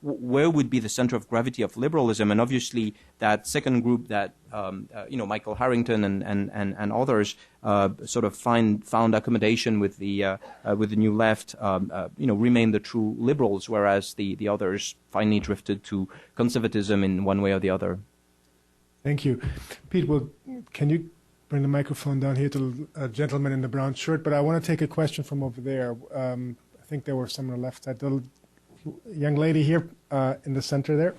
Where would be the center of gravity of liberalism? And obviously, that second group that Michael Harrington and others sort of found accommodation with the New Left, remained the true liberals, whereas the others finally drifted to conservatism in one way or the other. Thank you, Pete. Well, can you bring the microphone down here to the gentleman in the brown shirt, but I want to take a question from over there. I think there were some on the left side. The young lady here in the center there.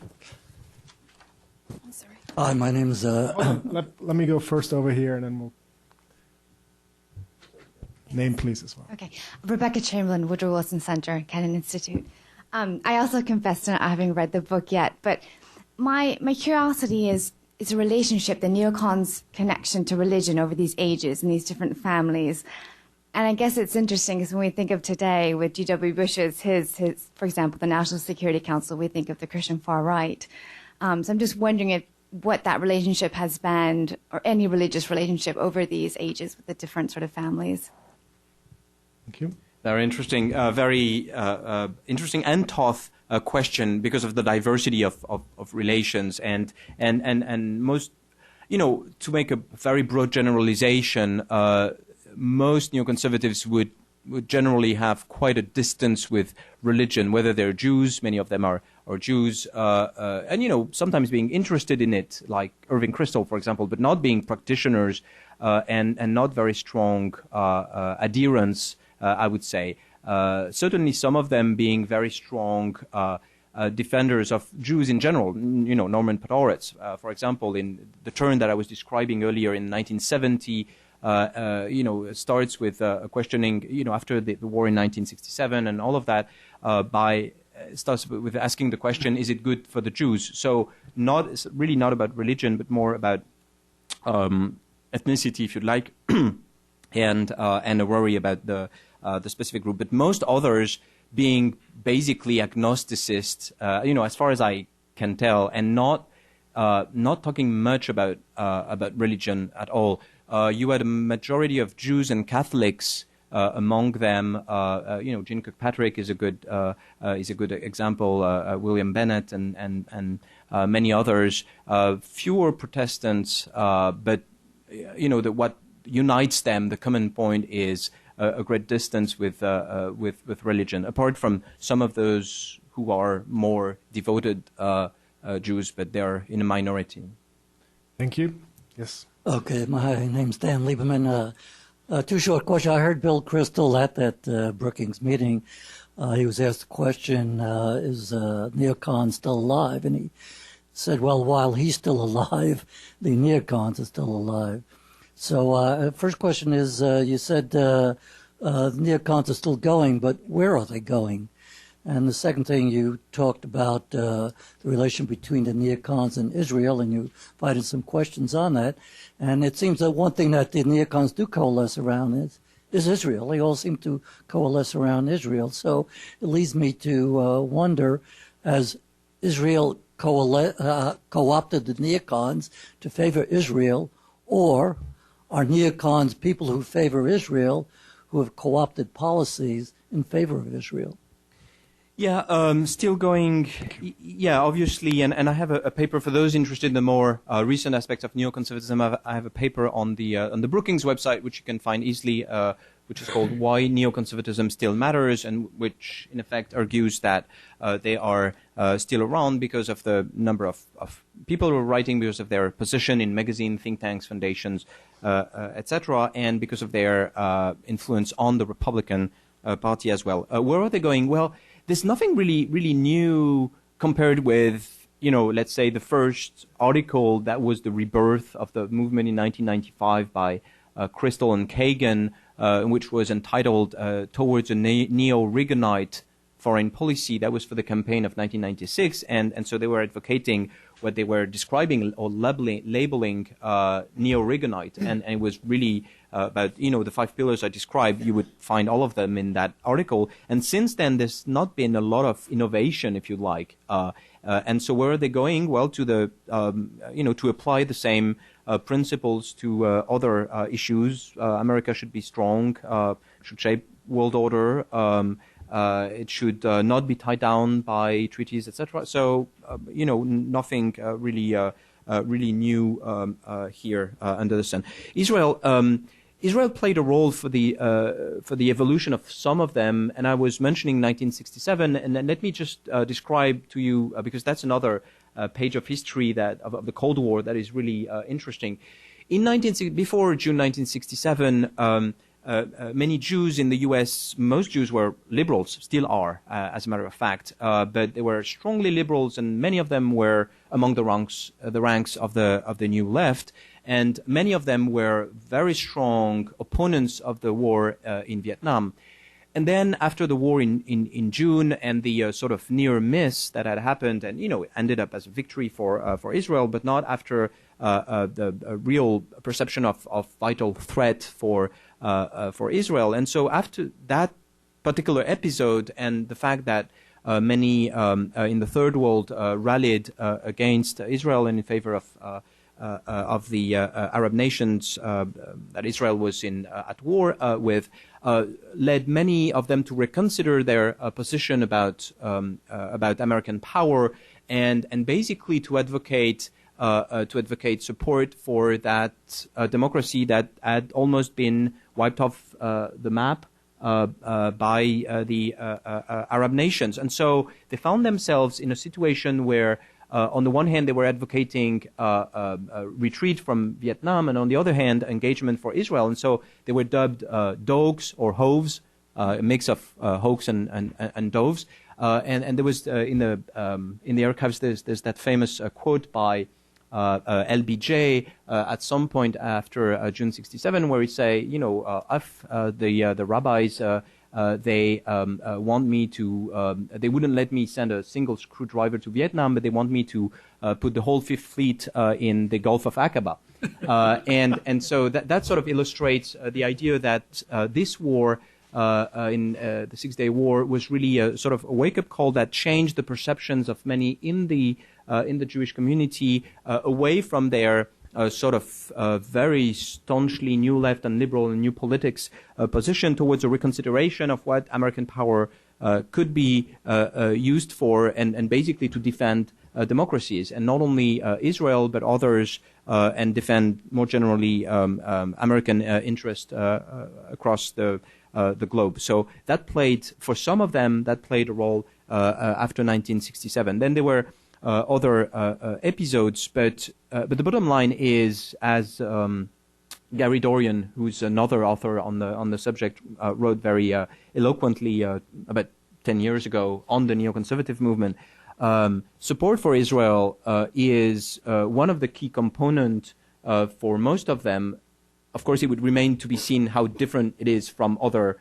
I'm sorry. Hi, my name's... Let me go first over here, and then we'll... Name, please, as well. Okay. Rebecca Chamberlain, Woodrow Wilson Center, Kennan Institute. I also confess to not having read the book yet, but my curiosity is a relationship, the neocons' connection to religion over these ages and these different families. And I guess it's interesting because when we think of today with G.W. Bush's, his, for example, the National Security Council, we think of the Christian far right. So I'm just wondering what that relationship has been, or any religious relationship over these ages with the different sort of families. Thank you. Very interesting, very interesting and tough question because of the diversity of relations and most, to make a very broad generalization, most neoconservatives would generally have quite a distance with religion, whether they're Jews, many of them are Jews, and sometimes being interested in it, like Irving Kristol, for example, but not being practitioners and not very strong adherents. I would say. Certainly some of them being very strong defenders of Jews in general. Norman Podhoretz, for example, in the turn that I was describing earlier in 1970, starts with questioning, after the war in 1967 and all of that, starts with asking the question, is it good for the Jews? So it's really not about religion, but more about ethnicity, if you'd like, and a worry about the specific group, but most others being basically agnosticist, as far as I can tell, and not talking much about religion at all. You had a majority of Jews and Catholics among them. Jean Kirkpatrick is a good example. William Bennett and many others. Fewer Protestants, but what unites them, the common point is a great distance with religion, apart from some of those who are more devoted Jews, but they're in a minority. Thank you. Yes. Okay, my name's Dan Lieberman. Two short questions. I heard Bill Kristol at that Brookings meeting. He was asked the question, is neocon still alive? And he said, well, while he's still alive, the neocons are still alive. So first question is, you said neocons are still going, but where are they going? And the second thing, you talked about the relation between the neocons and Israel, and you provided some questions on that. And it seems that one thing that the neocons do coalesce around is Israel. They all seem to coalesce around Israel. So it leads me to wonder, has Israel co-opted the neocons to favor Israel, or are neocons people who favor Israel who have co-opted policies in favor of Israel? Yeah, still going. Yeah, obviously, and I have a paper for those interested in the more recent aspects of neoconservatism. I have a paper on the Brookings website, which you can find easily, which is called "Why Neoconservatism Still Matters," and which, in effect, argues that they are still around because of the number of people who are writing, because of their position in magazine, think tanks, foundations, etc., and because of their influence on the Republican Party as well. Where are they going? Well, there's nothing really new compared with, let's say the first article that was the rebirth of the movement in 1995 by Kristol and Kagan, which was entitled Towards a Neo-Reaganite Foreign Policy. That was for the campaign of 1996, and so they were advocating what they were describing or labeling neo-Reaganite, and it was really about, the 5 pillars I described. You would find all of them in that article, and since then there's not been a lot of innovation, if you like, and so where are they going? Well, to the to apply the same principles to other issues. America should be strong, should shape world order. It should not be tied down by treaties, etc. So, nothing really new here under the sun. Israel played a role for the evolution of some of them, and I was mentioning 1967, and then let me just describe to you, because that's another page of history of the Cold War that is really interesting. before June 1967, many Jews in the U.S., most Jews were liberals, still are, as a matter of fact, but they were strongly liberals, and many of them were among the ranks of the New Left, and many of them were very strong opponents of the war in Vietnam. And then after the war in June and the sort of near miss that had happened, and it ended up as a victory for Israel, but not after the real perception of vital threat for Israel. And so after that particular episode and the fact that many in the Third World rallied against Israel and in favor of the Arab nations that Israel was at war with, led many of them to reconsider their position about American power and basically to advocate support for that democracy that had almost been wiped off the map by the Arab nations. And so they found themselves in a situation where on the one hand, they were advocating retreat from Vietnam, and on the other hand, engagement for Israel. And so they were dubbed dogs or hoves, a mix of hoax and doves. And there was in the archives there's that famous quote by LBJ at some point after June 67, where he say, if the rabbis. They want me to. They wouldn't let me send a single screwdriver to Vietnam, but they want me to put the whole Fifth Fleet in the Gulf of Aqaba, and so that sort of illustrates the idea that this war in the 6 Day War was really a sort of a wake-up call that changed the perceptions of many in the Jewish community away from their sort of very staunchly new left and liberal and new politics position towards a reconsideration of what American power could be used for and basically to defend democracies, and not only Israel but others, and defend more generally American interest across the globe. So that played, for some of them, that played a role after 1967. Then there were other episodes, but the bottom line is, as Gary Dorian, who's another author on the subject, wrote very eloquently about 10 years ago on the neoconservative movement, support for Israel is one of the key components for most of them. Of course, it would remain to be seen how different it is from other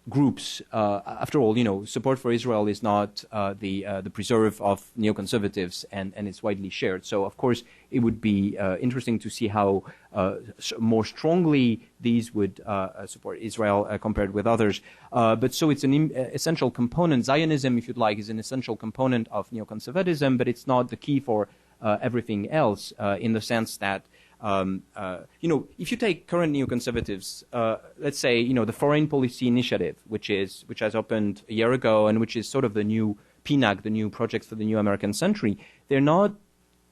groups. After all, support for Israel is not the preserve of neoconservatives, and it's widely shared. So, of course, it would be interesting to see how more strongly these would support Israel compared with others. But so it's an essential component. Zionism, if you'd like, is an essential component of neoconservatism, but it's not the key for everything else in the sense that if you take current neoconservatives, let's say, the Foreign Policy Initiative, which has opened a year ago and which is sort of the new PNAC, the new Project for the New American Century, they're not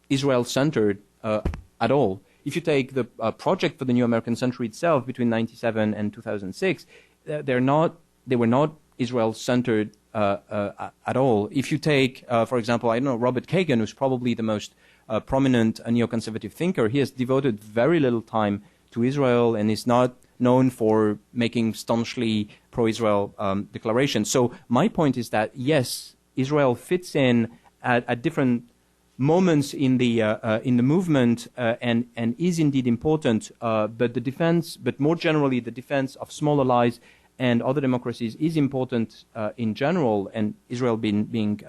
Israel-centered at all. If you take the Project for the New American Century itself between 1997 and 2006, they were not Israel-centered at all. If you take, for example, Robert Kagan, who's probably the most prominent neoconservative thinker, he has devoted very little time to Israel and is not known for making staunchly pro-Israel declarations. So my point is that, yes, Israel fits in at different moments in the movement and is indeed important, but more generally the defense of smaller allies and other democracies is important in general, and Israel being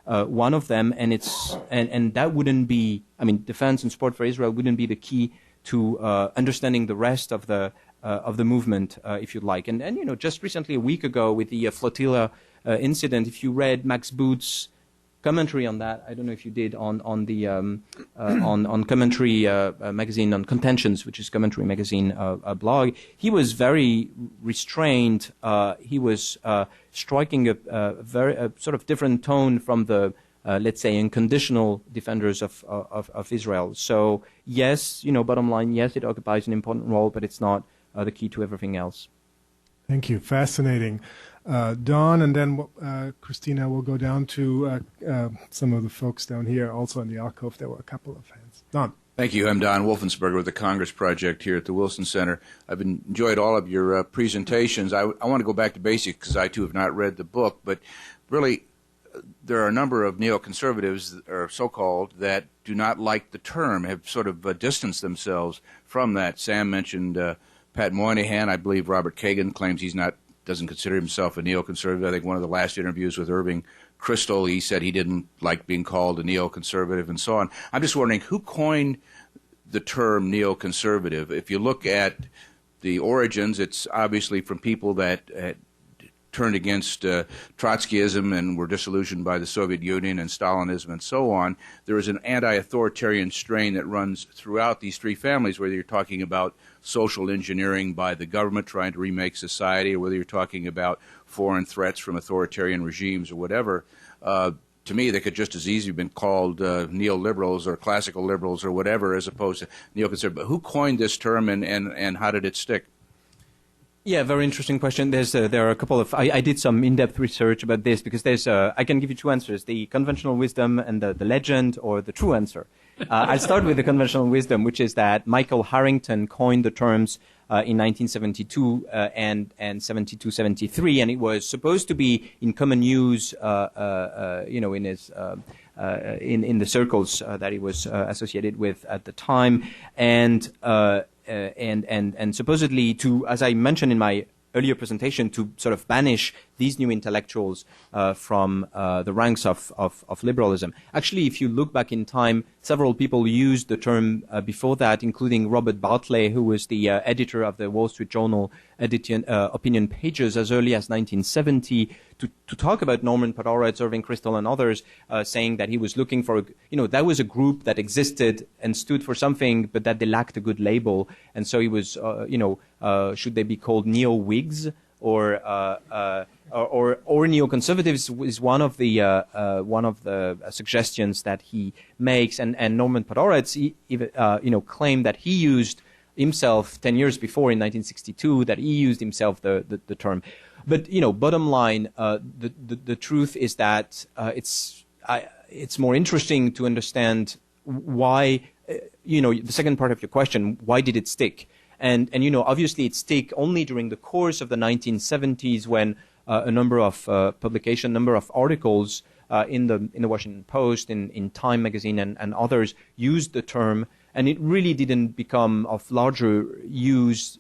one of them. And that wouldn't be, defense and support for Israel wouldn't be the key to understanding the rest of the movement, if you'd like. And just recently, a week ago, with the flotilla incident, if you read Max Boot's commentary on that, I don't know if you did, on the on Commentary magazine, on Contentions, which is Commentary magazine blog, he was very restrained. He was striking a very sort of different tone from the let's say unconditional defenders of Israel. So yes, bottom line, yes, it occupies an important role, but it's not the key to everything else. Thank you. Fascinating. Dawn, and then Christina will go down to some of the folks down here, also in the alcove. There were a couple of hands. Dawn. Thank you. I'm Don Wolfensberger with the Congress Project here at the Wilson Center. I've enjoyed all of your presentations. I want to go back to basics because I, too, have not read the book. But really, there are a number of neoconservatives, or so-called, that do not like the term, have sort of distanced themselves from that. Sam mentioned Pat Moynihan. I believe Robert Kagan claims doesn't consider himself a neoconservative. I think one of the last interviews with Irving Kristol, he said he didn't like being called a neoconservative and so on. I'm just wondering, who coined the term neoconservative? If you look at the origins, it's obviously from people that turned against Trotskyism and were disillusioned by the Soviet Union and Stalinism and so on. There is an anti-authoritarian strain that runs throughout these three families, whether you're talking about social engineering by the government trying to remake society, or whether you're talking about foreign threats from authoritarian regimes or whatever. To me, they could just as easily have been called neoliberals or classical liberals or whatever, as opposed to neoconservative. But who coined this term, and how did it stick? Yeah, very interesting question. There are a couple of, I did some in-depth research about this because I can give you two answers, the conventional wisdom and the legend, or the true answer. I'll start with the conventional wisdom, which is that Michael Harrington coined the terms in 1972 and 72-73, and it was supposed to be in common use, in his in the circles that he was associated with at the time, and supposedly to, as I mentioned in my earlier presentation, to sort of banish these new intellectuals from the ranks of liberalism. Actually, if you look back in time, several people used the term before that, including Robert Bartlett, who was the editor of the Wall Street Journal opinion pages as early as 1970, to talk about Norman Podhoretz, Irving Kristol, and others, saying that he was looking for, that was a group that existed and stood for something, but that they lacked a good label. And so he was, should they be called neo-Whigs or neoconservatives is one of the suggestions that he makes. And Norman Podhoretz, claimed that he used himself 10 years before, in 1962, that he used himself the term. But bottom line, the truth is that it's more interesting to understand why. The second part of your question: why did it stick? And obviously it stick only during the course of the 1970s, when a number of publications, number of articles in the Washington Post, in Time magazine, and others used the term. And it really didn't become of larger use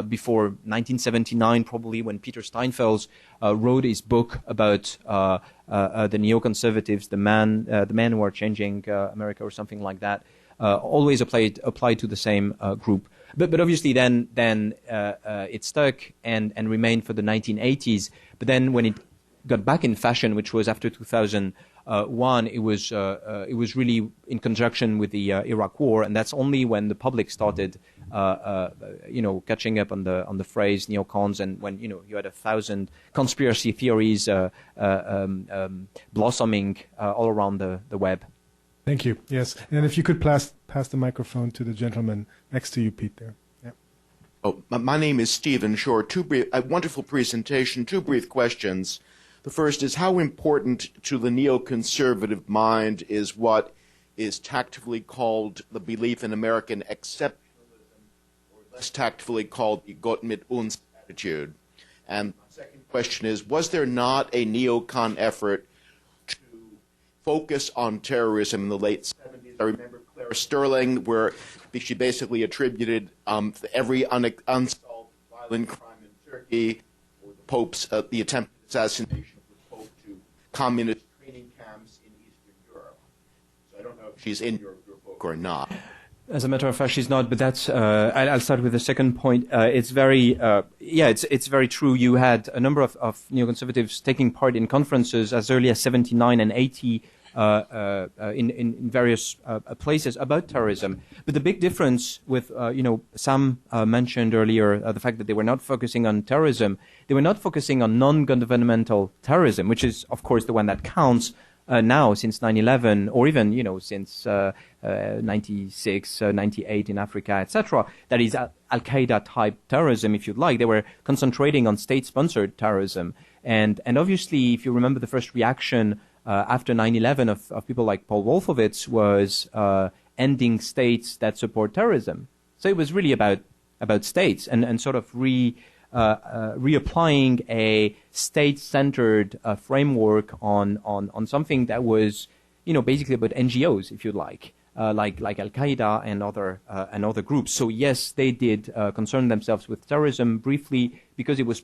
before 1979, probably, when Peter Steinfeld wrote his book about the neoconservatives, the men who are changing America, or something like that. Always applied to the same group. But obviously then it stuck and remained for the 1980s. But then when it got back in fashion, which was after 2001, it was really in conjunction with the Iraq War, and that's only when the public started catching up on the phrase neocons, and when you had 1,000 conspiracy theories blossoming all around the web. Thank you. Yes, and if you could pass the microphone to the gentleman next to you, Pete, there. Yeah. Oh, my name is Stephen Shore. A wonderful presentation. Two brief questions. The first is, how important to the neoconservative mind is what is tactfully called the belief in American exceptionalism, or less tactfully called the Gott mit uns attitude? And the second question is, was there not a neocon effort to focus on terrorism in the late 70s? I remember Claire Sterling, where she basically attributed every unsolved violent crime in Turkey, or the Pope's the attempted assassination of the Pope, to communist training camps in Eastern Europe. So I don't know if she's in your book or not. As a matter of fact, she's not. But that's. I'll start with the second point. It's very. It's very true. You had a number of neoconservatives taking part in conferences as early as 79 and 80. In various places about terrorism. But the big difference with, Sam mentioned earlier the fact that they were not focusing on terrorism. They were not focusing on non-governmental terrorism, which is, of course, the one that counts now since 9/11, or even, since 96, 98 in Africa, etc. That is Al-Qaeda type terrorism, if you'd like. They were concentrating on state-sponsored terrorism. And obviously, if you remember, the first reaction after 9/11 of people like Paul Wolfowitz was ending states that support terrorism. So it was really about states and sort of reapplying a state-centered framework on something that was, basically about NGOs, if you like Al-Qaeda and other groups. So yes, they did concern themselves with terrorism briefly because it was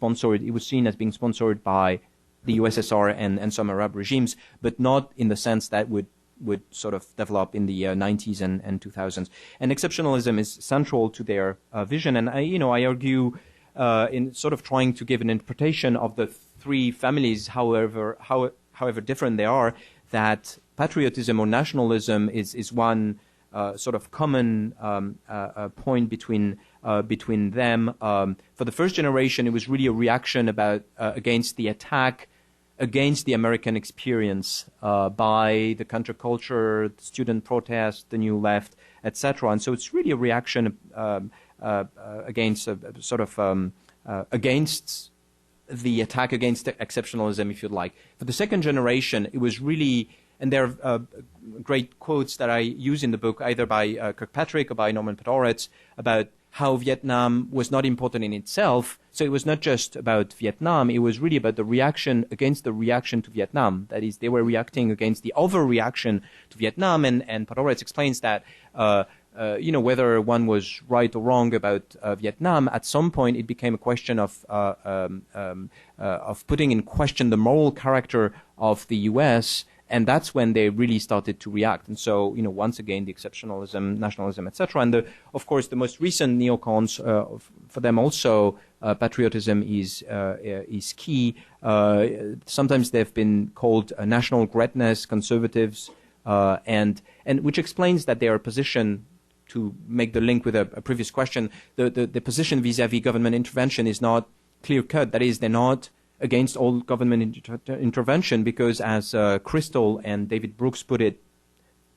seen as being sponsored by the USSR and some Arab regimes, but not in the sense that would sort of develop in the 90s and 2000s. And exceptionalism is central to their vision. And I argue in sort of trying to give an interpretation of the three families, however different they are, that patriotism or nationalism is one sort of common point between them. For the first generation, it was really a reaction against the attack against the American experience by the counterculture, the student protest, the New Left, etc. And so it's really a reaction against against the attack against exceptionalism, if you'd like. For the second generation, it was really, and there are great quotes that I use in the book, either by Kirkpatrick or by Norman Podhoretz, about how Vietnam was not important in itself. So it was not just about Vietnam, it was really about the reaction against the reaction to Vietnam. That is, they were reacting against the overreaction to Vietnam, and Podhoretz explains that whether one was right or wrong about Vietnam, at some point it became a question of putting in question the moral character of the U.S., and that's when they really started to react. And so, once again, the exceptionalism, nationalism, etc. And of course, the most recent neocons, for them also, patriotism is key. Sometimes they've been called national greatness conservatives, and which explains that their position, to make the link with a previous question, the position vis-à-vis government intervention is not clear-cut. That is, they're not against all government intervention because, as Crystal and David Brooks put it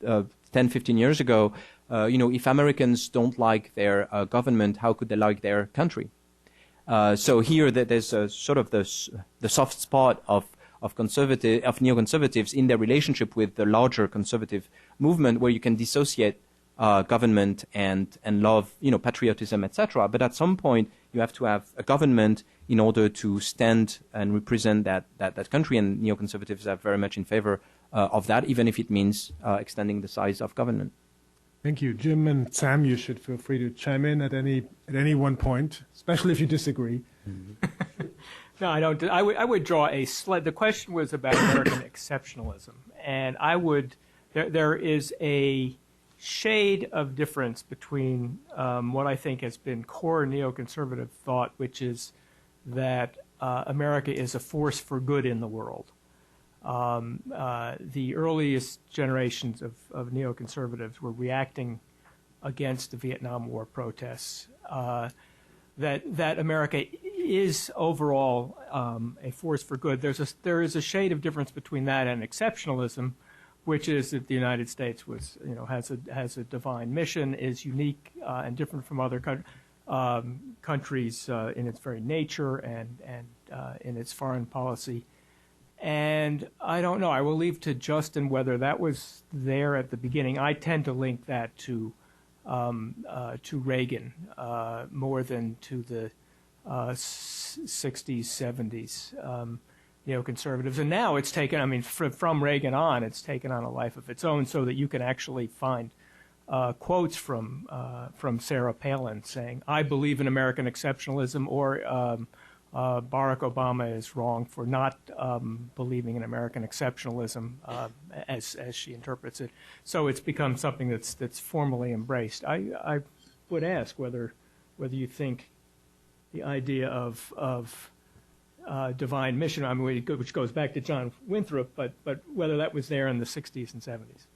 10-15 years ago, if Americans don't like their government, how could they like their country? So here there's a sort of the soft spot of neoconservatives in their relationship with the larger conservative movement, where you can dissociate government and love, patriotism, etc. But at some point, you have to have a government in order to stand and represent that country, and neoconservatives are very much in favor of that, even if it means extending the size of government. Thank you. Jim and Sam, you should feel free to chime in at any one point, especially if you disagree. No, I don't. I would draw the question was about American exceptionalism, and there is a shade of difference between what I think has been core neoconservative thought, which is that America is a force for good in the world. The earliest generations of neoconservatives were reacting against the Vietnam War protests, that America is overall a force for good. There is a shade of difference between that and exceptionalism, which is that the United States has a divine mission, is unique and different from other countries in its very nature and in its foreign policy. And I don't know. I will leave to Justin whether that was there at the beginning. I tend to link that to Reagan more than to the 60s, 70s neoconservatives. And now it's taken, from Reagan on, it's taken on a life of its own, so that you can actually find quotes from Sarah Palin saying, "I believe in American exceptionalism," or Barack Obama is wrong for not believing in American exceptionalism as she interprets it. So it's become something that's formally embraced. I would ask whether you think the idea of divine mission, which goes back to John Winthrop, but whether that was there in the 60s and 70s.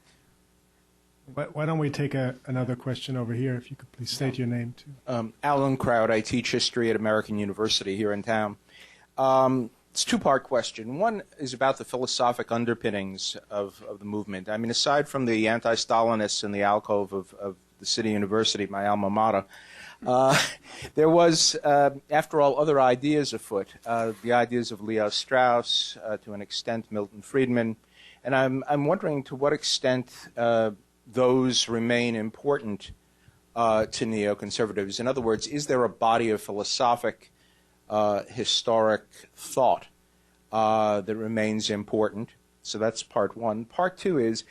Why don't we take another question over here, if you could please state your name, too. Alan Kraut. I teach history at American University here in town. It's a two-part question. One is about the philosophic underpinnings of the movement. I mean, aside from the anti-Stalinists in the alcove of the City University, my alma mater, there was, after all, other ideas afoot. The ideas of Leo Strauss, to an extent Milton Friedman. And I'm wondering to what extent those remain important to neoconservatives? In other words, is there a body of philosophic, historic thought that remains important? So that's part one. Part two is,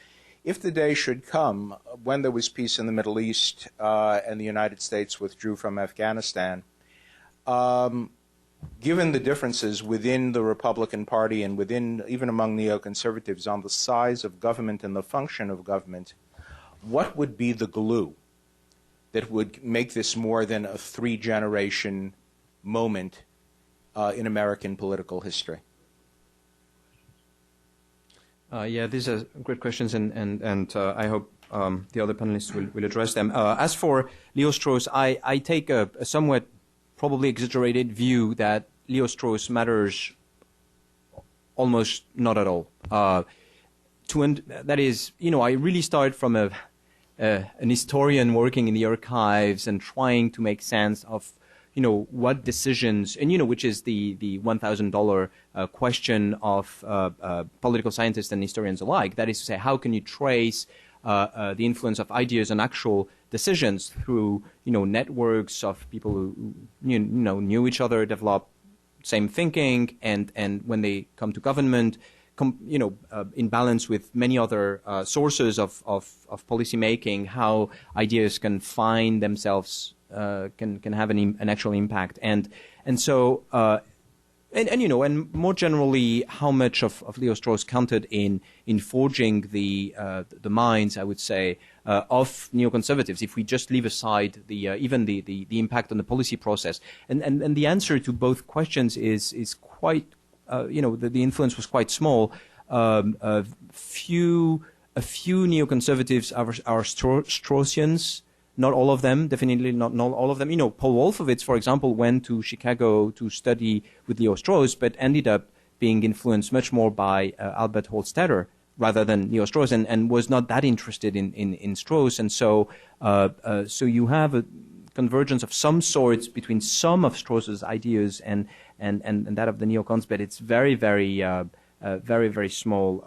if the day should come when there was peace in the Middle East and the United States withdrew from Afghanistan, given the differences within the Republican Party and within, even among neoconservatives, on the size of government and the function of government, what would be the glue that would make this more than a three-generation moment in American political history? Yeah, these are great questions, and I hope the other panelists will address them. As for Leo Strauss, I take a somewhat probably exaggerated view that Leo Strauss matters almost not at all. That is, I really start from an historian working in the archives and trying to make sense of, what decisions, and, which is the $1,000 question of political scientists and historians alike. That is to say, how can you trace the influence of ideas on actual decisions through, networks of people who, knew each other, developed same thinking, and when they come to government, in balance with many other sources of policy making, how ideas can find themselves, can have an actual impact, and so and more generally, how much of Leo Strauss counted in forging the minds, I would say, of neoconservatives, if we just leave aside even the impact on the policy process, and the answer to both questions is quite. The influence was quite small. A few neoconservatives are Straussians. Not all of them, definitely not all of them. Paul Wolfowitz, for example, went to Chicago to study with Leo Strauss, but ended up being influenced much more by Albert Hofstadter rather than Leo Strauss, and was not that interested in Strauss. And so you have a convergence of some sorts between some of Strauss's ideas and that of the neocons, but it's very, very, very small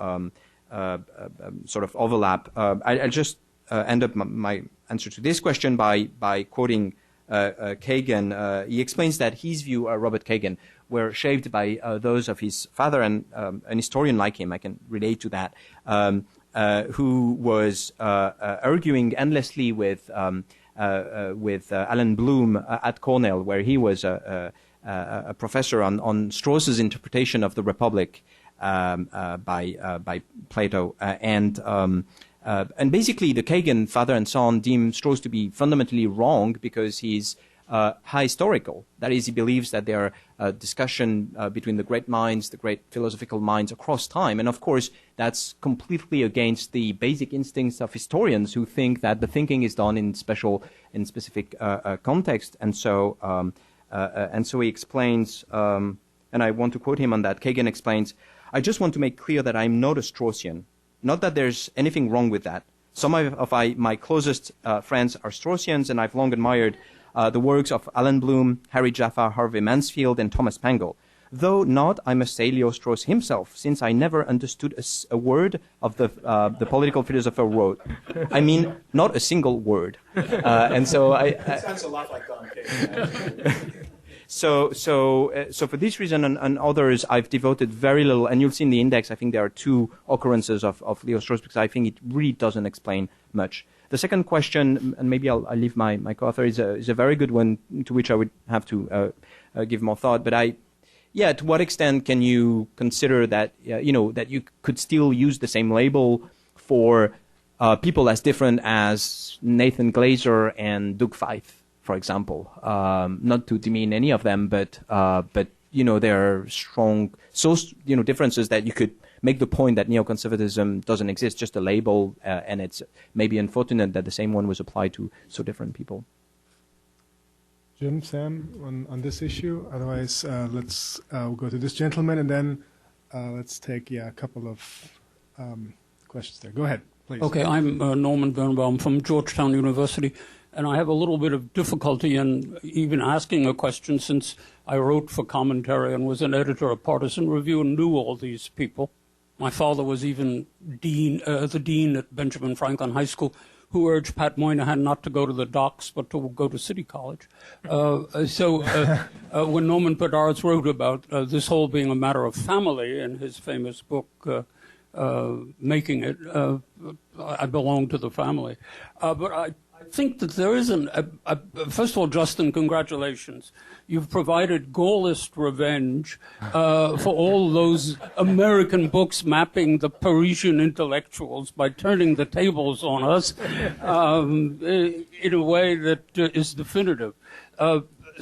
sort of overlap. I'll just end up my answer to this question by quoting Kagan. He explains that his view, Robert Kagan, were shaped by those of his father, and an historian like him, I can relate to that, who was arguing endlessly with Alan Bloom at Cornell, where he was a professor on Strauss's interpretation of the Republic by Plato, and basically the Kagan father and son deem Strauss to be fundamentally wrong because he's historical. That is, he believes that there are discussion between the great minds, the great philosophical minds across time. And of course, that's completely against the basic instincts of historians who think that the thinking is done in specific context. And so he explains, and I want to quote him on that. Kagan explains, "I just want to make clear that I'm not a Straussian. Not that there's anything wrong with that. Some of my closest friends are Straussians, and I've long admired the works of Alan Bloom, Harry Jaffa, Harvey Mansfield, and Thomas Pangle. Though not, I must say, Leo Strauss himself, since I never understood a word of the political philosopher wrote. I mean, not a single word." And so That sounds a lot like Don Kagan. So for this reason and others, I've devoted very little, and you'll see in the index, I think there are 2 occurrences of Leo Strauss, because I think it really doesn't explain much. The second question, and maybe I'll leave my co-author, is a very good one to which I would have to give more thought. But to what extent can you consider that, that you could still use the same label for people as different as Nathan Glazer and Doug Feith, for example? Not to demean any of them, but there are strong differences that you could make the point that neoconservatism doesn't exist, just a label, and it's maybe unfortunate that the same one was applied to so different people. Jim, Sam, on this issue? Otherwise, let's go to this gentleman, and then let's take a couple of questions there. Go ahead, please. Okay, I'm Norman Birnbaum from Georgetown University, and I have a little bit of difficulty in even asking a question since I wrote for Commentary and was an editor of Partisan Review and knew all these people. My father was even the dean at Benjamin Franklin High School, who urged Pat Moynihan not to go to the docks, but to go to City College. So when Norman Podhoretz wrote about this whole being a matter of family in his famous book, Making It, I belong to the family. But I think that there is first of all, Justin, congratulations. You've provided Gaullist revenge for all those American books mapping the Parisian intellectuals by turning the tables on us in a way that is definitive.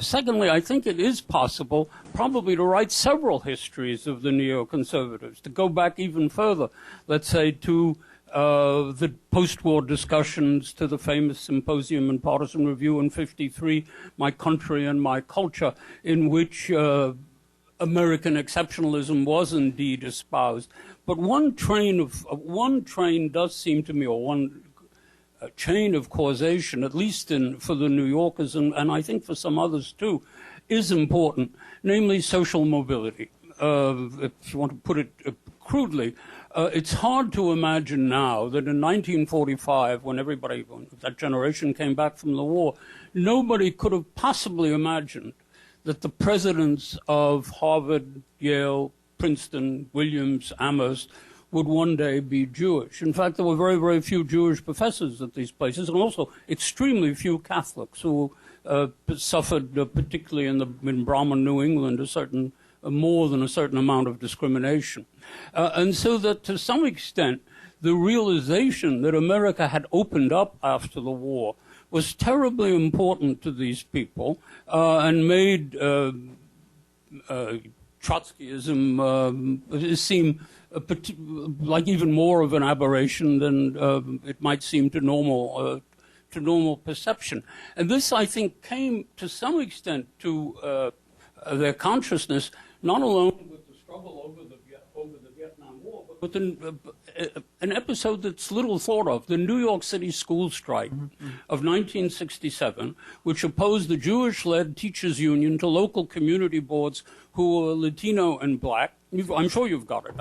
Secondly, I think it is possible probably to write several histories of the neoconservatives, to go back even further, let's say to the post-war discussions, to the famous Symposium and Partisan Review in '53, My Country and My Culture, in which American exceptionalism was indeed espoused. But one train does seem to me, or one chain of causation, at least for the New Yorkers and I think for some others too, is important, namely social mobility. If you want to put it crudely, it's hard to imagine now that in 1945, when that generation came back from the war, nobody could have possibly imagined that the presidents of Harvard, Yale, Princeton, Williams, Amherst would one day be Jewish. In fact, there were very, very few Jewish professors at these places, and also extremely few Catholics who suffered, particularly in Brahmin New England, more than a certain amount of discrimination. And so that to some extent, the realization that America had opened up after the war was terribly important to these people and made Trotskyism seem like even more of an aberration than it might seem to normal perception. And this, I think, came to some extent to their consciousness, not alone with the struggle over the Vietnam War, but with an episode that's little thought of, the New York City school strike of 1967, which opposed the Jewish-led teachers' union to local community boards who were Latino and black. I'm sure you've got it.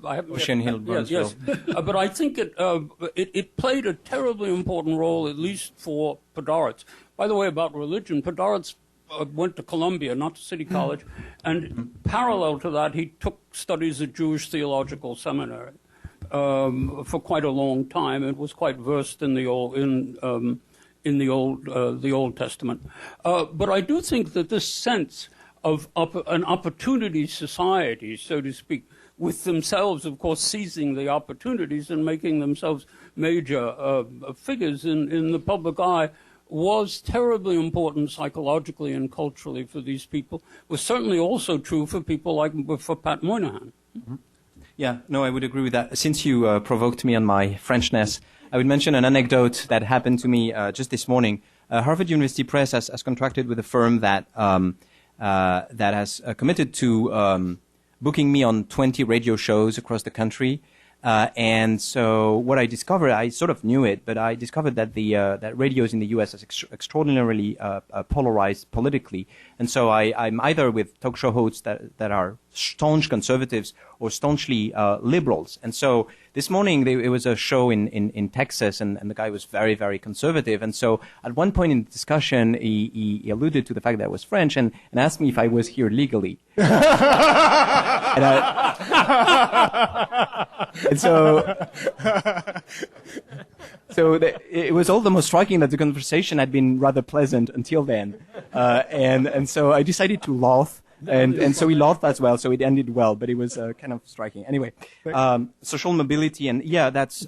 I haven't. Ocean Hill, Burnsville. Yes. But I think it played a terribly important role, at least for Podhoretz. By the way, about religion, Podhoretz went to Columbia, not to City College, and parallel to that, he took studies at Jewish Theological Seminary for quite a long time, and was quite versed in the Old Testament. But I do think that this sense of an opportunity society, so to speak, with themselves, of course, seizing the opportunities and making themselves major figures in the public eye, was terribly important psychologically and culturally for these people. Was certainly also true for people like for Pat Moynihan. Mm-hmm. Yeah, no, I would agree with that. Since you provoked me on my Frenchness, I would mention an anecdote that happened to me just this morning. Harvard University Press has contracted with a firm that has committed to booking me on 20 radio shows across the country. And so what I discovered, I sort of knew it, but I discovered that that radios in the U.S. are extraordinarily polarized politically. And so I'm either with talk show hosts that are staunch conservatives or staunchly liberals. And so this morning it was a show in Texas, and the guy was very, very conservative. And so at one point in the discussion, he alluded to the fact that I was French and asked me if I was here legally. And so it was all the more striking that the conversation had been rather pleasant until then, and so I decided to laugh, and so we laughed as well. So it ended well, but it was kind of striking. Anyway, social mobility, and yeah, that's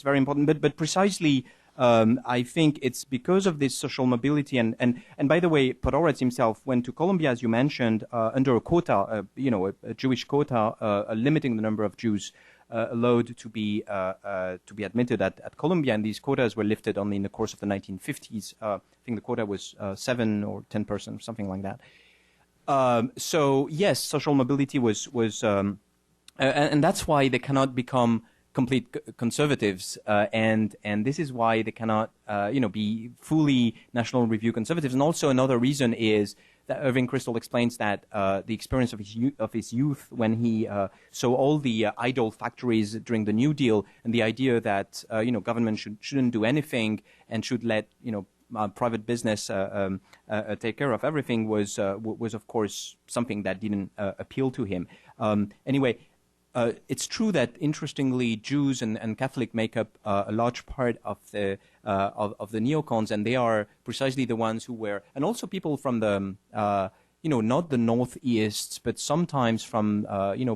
very important. But precisely, I think it's because of this social mobility, and by the way, Podhoretz himself went to Columbia, as you mentioned, under a quota, a Jewish quota, limiting the number of Jews allowed to be admitted at Columbia, and these quotas were lifted only in the course of the 1950s. I think the quota was 7 or 10%, something like that. So yes, social mobility was and that's why they cannot become complete conservatives, and this is why they cannot be fully National Review conservatives. And also another reason is that Irving Kristol explains that the experience of his youth when he saw all the idle factories during the New Deal, and the idea that government shouldn't do anything and should let private business take care of everything was of course something that didn't appeal to him. Anyway. It's true that, interestingly, Jews and Catholic make up a large part of the neocons, and they are precisely the ones who were, and also people from the, not the Northeast, but sometimes from,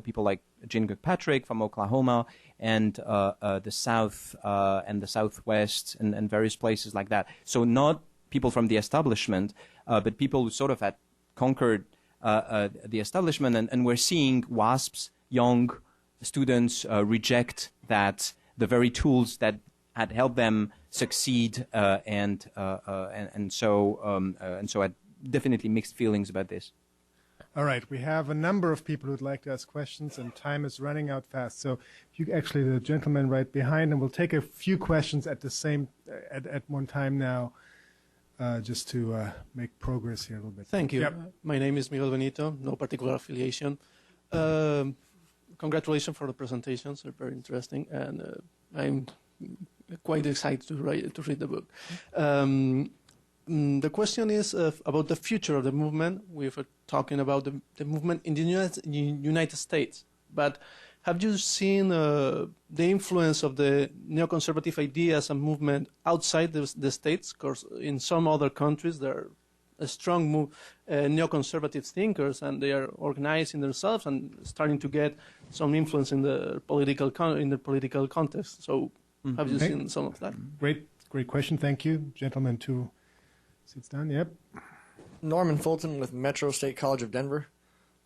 people like Jane Kirkpatrick from Oklahoma and the South and the Southwest and various places like that. So not people from the establishment, but people who sort of had conquered the establishment, and we're seeing WASPs, young students reject the very tools that had helped them succeed, and so had definitely mixed feelings about this. All right, we have a number of people who'd like to ask questions, and time is running out fast. So, if you actually, the gentleman right behind, and we'll take a few questions at the same at one time now, just to make progress here a little bit. Thank you. Yep. My name is Miguel Benito. No particular affiliation. Congratulations for the presentations; they're very interesting, and I'm quite excited to read the book. The question is about the future of the movement. We're talking about the movement in the United States, but have you seen the influence of the neoconservative ideas and movement outside the States? Because in some other countries there are a strong neoconservative thinkers, and they are organizing themselves and starting to get some influence in the political context. So, have you seen some of that? Great question. Thank you, gentlemen. 2 seats down. Yep. Norman Fulton with Metro State College of Denver.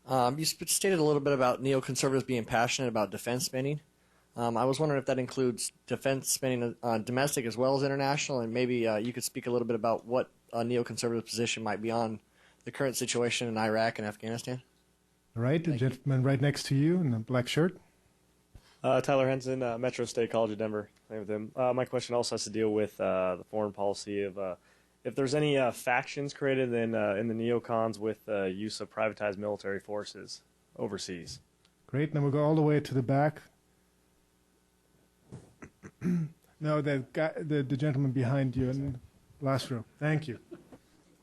You stated a little bit about neoconservatives being passionate about defense spending. I was wondering if that includes defense spending domestic as well as international, and maybe you could speak a little bit about what a neoconservative position might be on the current situation in Iraq and Afghanistan. All right, the gentleman right next to you in the black shirt. Tyler Henson, Metro State College of Denver. Same with him. My question also has to deal with the foreign policy of if there's any factions created in the neocons with use of privatized military forces overseas. Great. Then we'll go all the way to the back. No, the gentleman behind you in the last row. Thank you.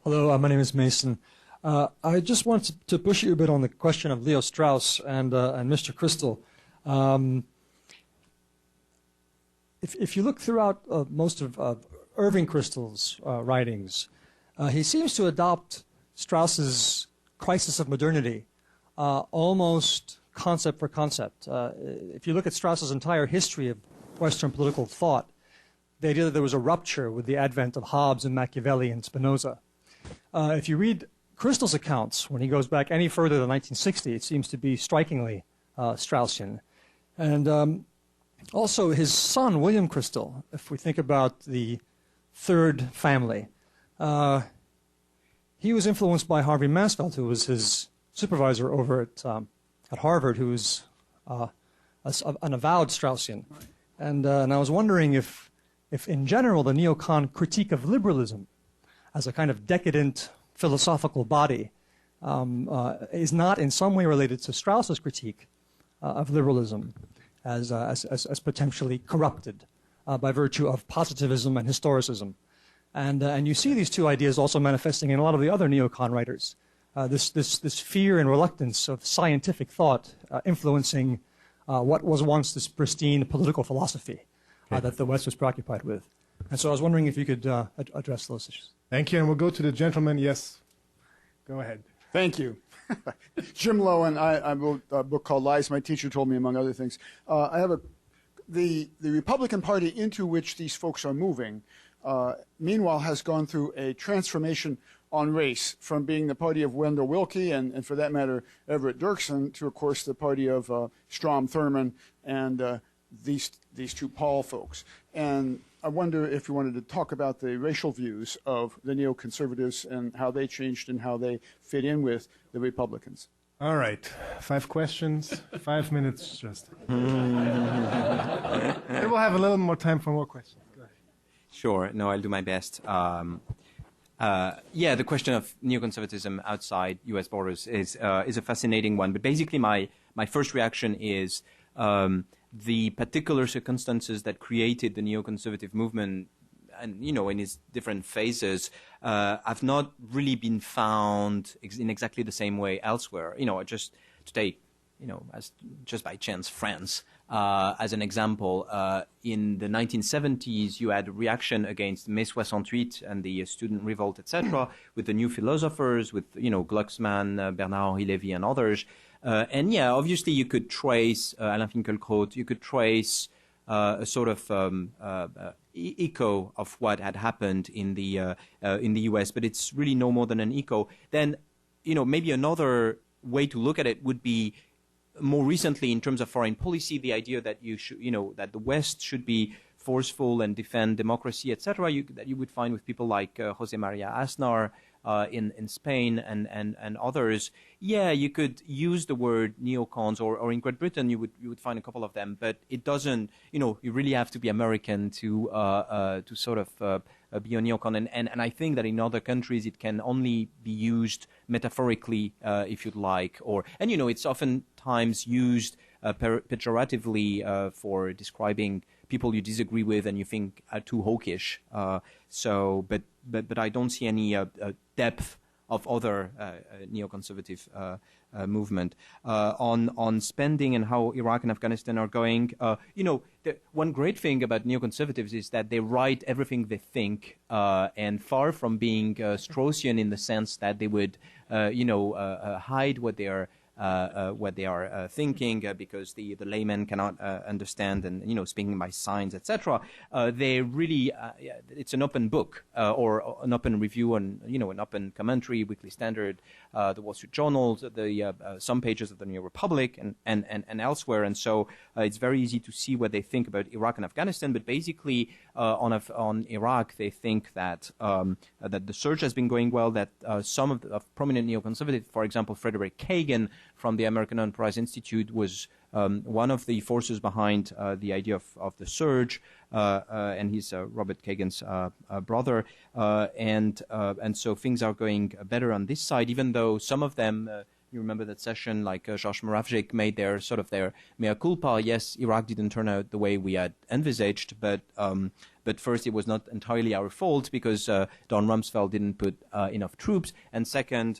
Hello, my name is Mason. I just wanted to push you a bit on the question of Leo Strauss and Mr. Kristol. If you look throughout most of Irving Kristol's writings, he seems to adopt Strauss's crisis of modernity, almost concept for concept. If you look at Strauss's entire history of Western political thought, the idea that there was a rupture with the advent of Hobbes and Machiavelli and Spinoza. If you read Kristol's accounts, when he goes back any further than 1960, it seems to be strikingly Straussian. And also his son, William Kristol, if we think about the third family, he was influenced by Harvey Mansfield, who was his supervisor over at Harvard, who was an avowed Straussian. And I was wondering if in general the neocon critique of liberalism as a kind of decadent philosophical body is not in some way related to Strauss's critique of liberalism as potentially corrupted by virtue of positivism and historicism. And you see these two ideas also manifesting in a lot of the other neocon writers. This fear and reluctance of scientific thought influencing what was once this pristine political philosophy that the West was preoccupied with. And so I was wondering if you could address those issues. Thank you, and we'll go to the gentleman. Yes, go ahead. Thank you. Jim Lowen, I wrote a book called Lies My Teacher Told Me, among other things. I have the Republican Party into which these folks are moving, meanwhile, has gone through a transformation on race, from being the party of Wendell Willkie and for that matter, Everett Dirksen, to, of course, the party of Strom Thurmond and these two Paul folks. And I wonder if you wanted to talk about the racial views of the neoconservatives and how they changed and how they fit in with the Republicans. All right. 5 questions, 5 minutes, Justin. We'll have a little more time for more questions. Go ahead. Sure. No, I'll do my best. Yeah, the question of neoconservatism outside U.S. borders is a fascinating one. But basically, my first reaction is the particular circumstances that created the neoconservative movement, and in its different phases, have not really been found in exactly the same way elsewhere. Just to take, as just by chance, France as an example. In the 1970s, you had a reaction against Mai 68 and the student revolt, etc., with the new philosophers, with Glucksmann, Bernard-Henri Lévy, and others. And yeah, obviously, you could trace Alain Finkielkraut. You could trace a sort of echo of what had happened in the U.S., but it's really no more than an echo. Then, maybe another way to look at it would be more recently in terms of foreign policy, the idea that you should, that the West should be forceful and defend democracy, etc. That you would find with people like José María Aznar in Spain and others. Yeah, you could use the word neocons, or in Great Britain you would find a couple of them, but it doesn't. You really have to be American to sort of be a neocon, and I think that in other countries it can only be used metaphorically, if you'd like, and it's oftentimes used pejoratively for describing people you disagree with and you think are too hawkish. But I don't see any depth of other neoconservative movement on spending and how Iraq and Afghanistan are going. The one great thing about neoconservatives is that they write everything they think, and far from being Straussian in the sense that they would, hide what they are thinking because the layman cannot understand, and speaking by signs, etc. They really it's an open book or an open review, and an open commentary, Weekly Standard, the Wall Street Journal, the some pages of the New Republic, and elsewhere, and so it's very easy to see what they think about Iraq and Afghanistan. But basically, on Iraq, they think that that the search has been going well, that some of prominent neoconservatives, for example, Frederick Kagan from the American Enterprise Institute, was one of the forces behind the idea of the surge, and he's Robert Kagan's brother, and so things are going better on this side, even though some of them. You remember that session, like Georges Moravcsik made their mea culpa. Yes, Iraq didn't turn out the way we had envisaged, but first, it was not entirely our fault because Don Rumsfeld didn't put enough troops, and second,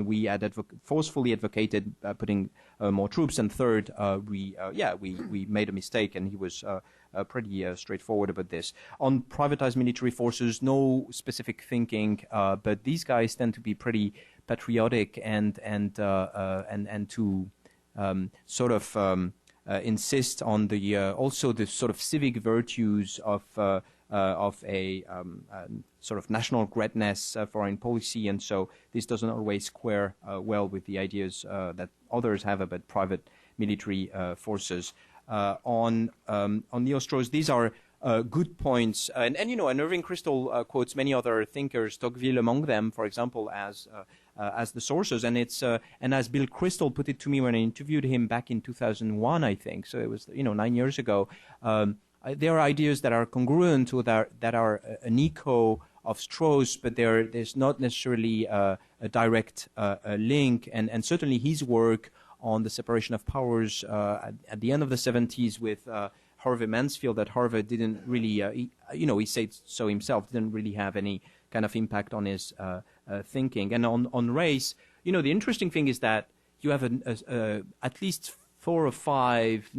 we had forcefully advocated putting more troops, and third, we made a mistake, and he was pretty straightforward about this. On privatized military forces, no specific thinking, but these guys tend to be pretty patriotic and to sort of insist on the also the sort of civic virtues of a sort of national greatness foreign policy, and so this doesn't always square well with the ideas that others have about private military forces. On Neo-Strauss, these are good points, and Irving Kristol quotes many other thinkers, Tocqueville among them, for example, as the sources, and it's and as Bill Kristol put it to me when I interviewed him back in 2001, I think. So it was 9 years ago. There are ideas that are congruent or that are an echo of Strauss, but there's not necessarily a direct link, and certainly his work on the separation of powers at the end of the 70s with Harvey Mansfield at Harvard didn't really, he said so himself, didn't really have any kind of impact on his thinking. And on race, the interesting thing is that you have at least 4 or 5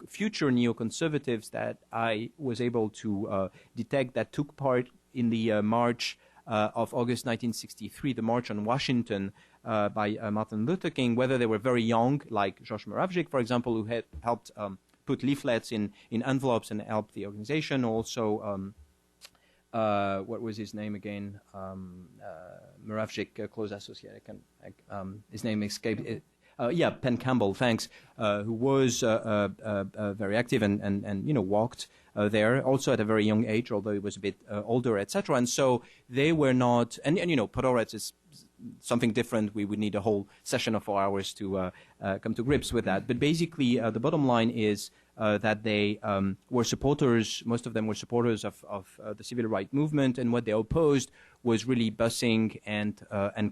future neoconservatives that I was able to detect that took part in the march of August 1963, the March on Washington by Martin Luther King, whether they were very young, like Georges Moravcsik, for example, who had helped put leaflets in envelopes and helped the organization. Also, what was his name again? Moravcsik, close associate. His name escaped. Penn Campbell, thanks, who was very active and walked there, also at a very young age, although he was a bit older, etc. And so they were not, and Podhoretz is something different. We would need a whole session of 4 hours to come to grips with that. But basically, the bottom line is that they were supporters, most of them were supporters of the civil rights movement, and what they opposed was really busing and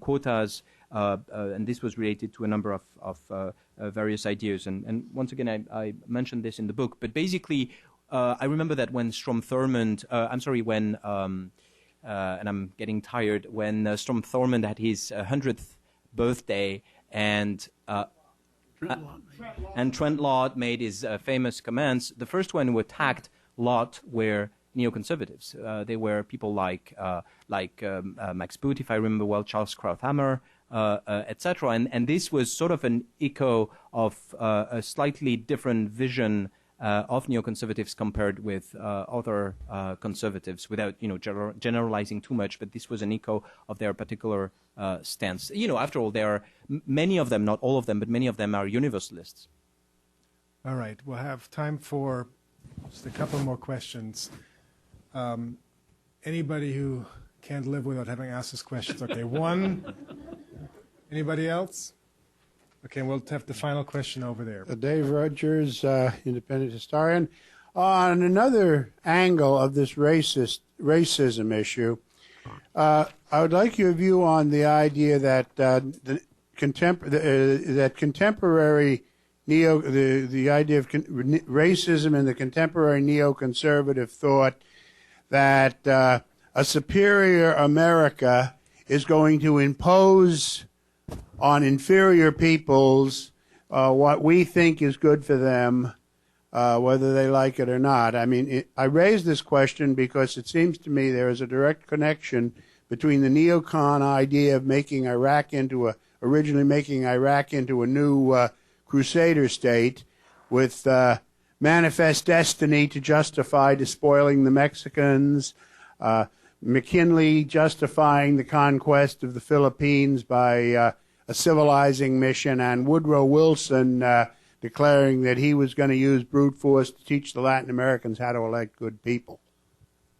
quotas, and this was related to a number of various ideas. And once again, I mentioned this in the book, but basically, I remember that when Strom Thurmond, and I'm getting tired, when Strom Thurmond had his 100th birthday, and Trent Lott made his famous comments, the first one who attacked Lott were neoconservatives. They were people like Max Boot, if I remember well, Charles Krauthammer, etc. And this was sort of an echo of a slightly different vision of neoconservatives compared with other conservatives, without generalizing too much. But this was an echo of their particular stance. After all, there are many of them, not all of them, but many of them are universalists. All right, we'll have time for just a couple more questions. Anybody who can't live without having asked this questions? Okay, one. Anybody else? Okay, we'll have the final question over there. Dave Rogers, independent historian. On another angle of this racism issue, I would like your view on the idea that the contemporary the idea of racism in the contemporary neoconservative thought that a superior America is going to impose on inferior peoples what we think is good for them, whether they like it or not. I mean, I raise this question because it seems to me there is a direct connection between the neocon idea of originally making Iraq into a new crusader state with manifest destiny to justify despoiling the Mexicans, McKinley justifying the conquest of the Philippines by a civilizing mission, and Woodrow Wilson declaring that he was going to use brute force to teach the Latin Americans how to elect good people.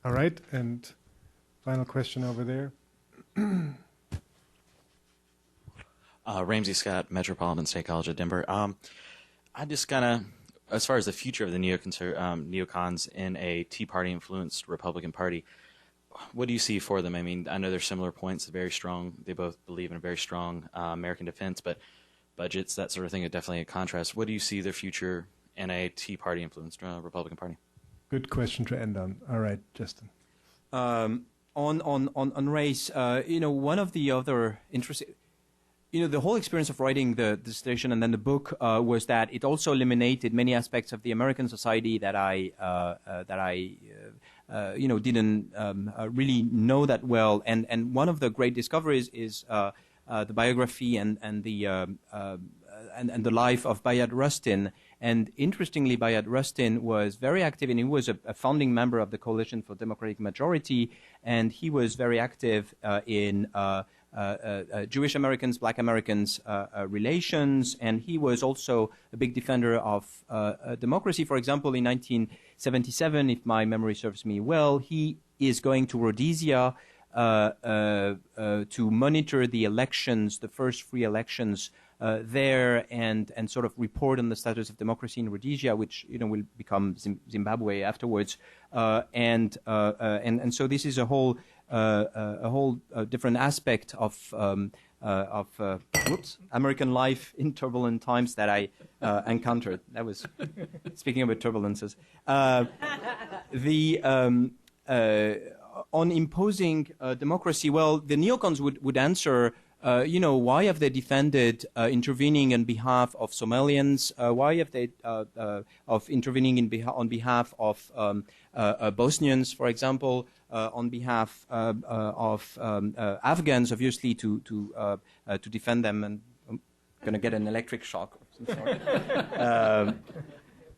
All right, and final question over there. Ramsey Scott, Metropolitan State College of Denver. I just as far as the future of the neocons in a Tea Party-influenced Republican Party, what do you see for them? I mean, I know there's similar points, very strong. They both believe in a very strong American defense, but budgets, that sort of thing, are definitely a contrast. What do you see their future in a Tea Party-influenced Republican Party? Good question to end on. All right, Justin. On race, one of the other interesting, the whole experience of writing the dissertation and then the book was that it also eliminated many aspects of the American society that I didn't really know that well. And one of the great discoveries is the biography and the life of Bayard Rustin. And interestingly, Bayard Rustin was very active, and he was a founding member of the Coalition for Democratic Majority, and he was very active in Jewish Americans, Black Americans relations, and he was also a big defender of democracy. For example, in 1977, if my memory serves me well, he is going to Rhodesia to monitor the elections, the first free elections there, and sort of report on the status of democracy in Rhodesia, which will become Zimbabwe afterwards, and so this is a whole different aspect of American life in turbulent times that I encountered. That was speaking about turbulences. On imposing democracy, well, the neocons would answer. Why have they defended intervening on behalf of Somalians? Why have they intervening on behalf of Bosnians, for example, on behalf of Afghans, obviously, to defend them? And I'm going to get an electric shock of some sort.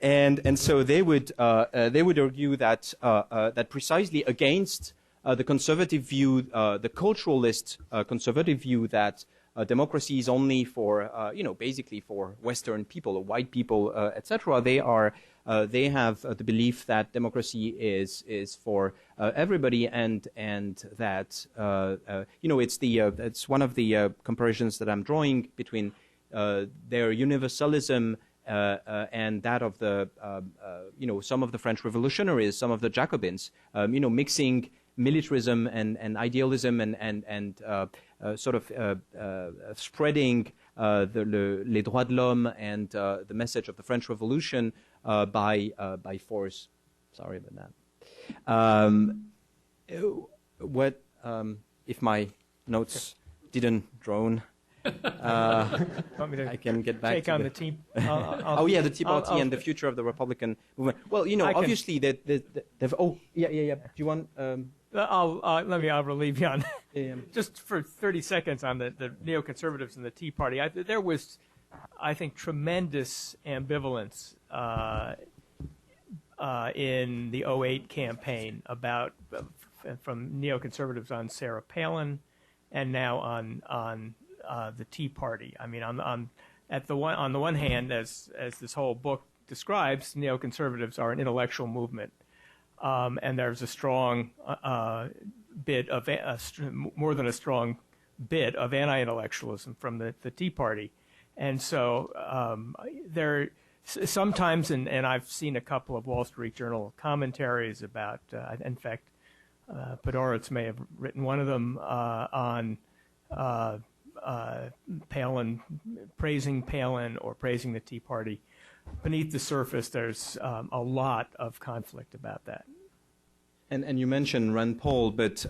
And so they would argue that that precisely against the conservative view, the culturalist conservative view that democracy is only for basically for Western people or white people, etc. They have the belief that democracy is for everybody, and that it's one of the comparisons that I'm drawing between their universalism and that of the, some of the French revolutionaries, some of the Jacobins, mixing militarism and idealism and sort of spreading les droits de l'homme and the message of the French Revolution by force. Sorry about that. What if my notes didn't drone? I can get back take to on the Tea. the Tea Party and the future of the Republican movement. Well, obviously that. Do you want? I'll relieve you on just for 30 seconds on the neoconservatives and the Tea Party. There was, I think, tremendous ambivalence in the 2008 campaign from neoconservatives on Sarah Palin, and now on the Tea Party. I mean, on the one hand, as this whole book describes, neoconservatives are an intellectual movement, and there's a strong bit of more than a strong bit of anti-intellectualism from the Tea Party, and so there sometimes, and I've seen a couple of Wall Street Journal commentaries about, in fact, Podhoretz may have written one of them on Palin, praising Palin or praising the Tea Party. Beneath the surface, there's a lot of conflict about that. And you mentioned Rand Paul, but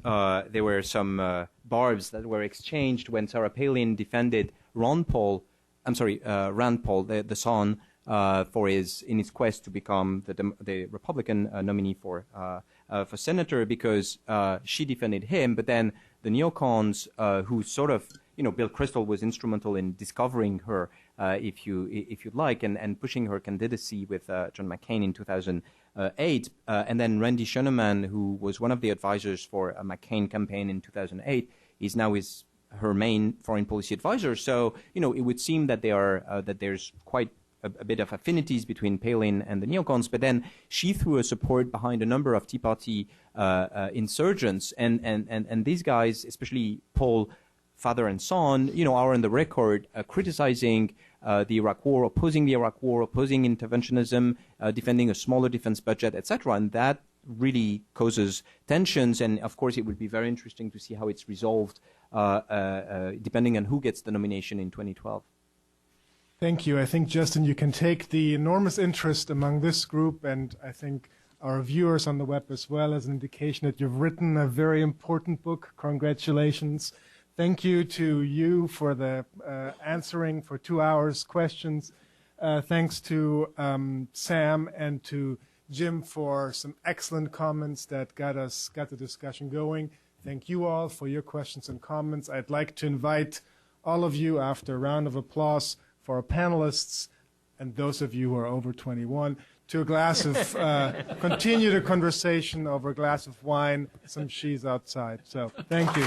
there were some barbs that were exchanged when Sarah Palin defended Rand Paul, the son, in his quest to become the Republican nominee for senator, because she defended him, but then the neocons, who sort of, Bill Kristol was instrumental in discovering her, if you'd like, and pushing her candidacy with John McCain in 2008, and then Randy Schoenemann, who was one of the advisors for a McCain campaign in 2008, is now her main foreign policy advisor. So, it would seem that there's quite a bit of affinities between Palin and the neocons, but then she threw a support behind a number of Tea Party insurgents, and these guys, especially Paul, father and son, are on the record criticizing the Iraq War, opposing the Iraq War, opposing interventionism, defending a smaller defense budget, etc., and that really causes tensions, and of course it would be very interesting to see how it's resolved depending on who gets the nomination in 2012. Thank you. I think, Justin, you can take the enormous interest among this group, and I think our viewers on the web as well, as an indication that you've written a very important book. Congratulations. Thank you to you for the answering for 2 hours questions. Thanks to Sam and to Jim for some excellent comments that got the discussion going. Thank you all for your questions and comments. I'd like to invite all of you, after a round of applause, for our panelists and those of you who are over 21, to a glass of, continue the conversation over a glass of wine, some cheese outside. So thank you.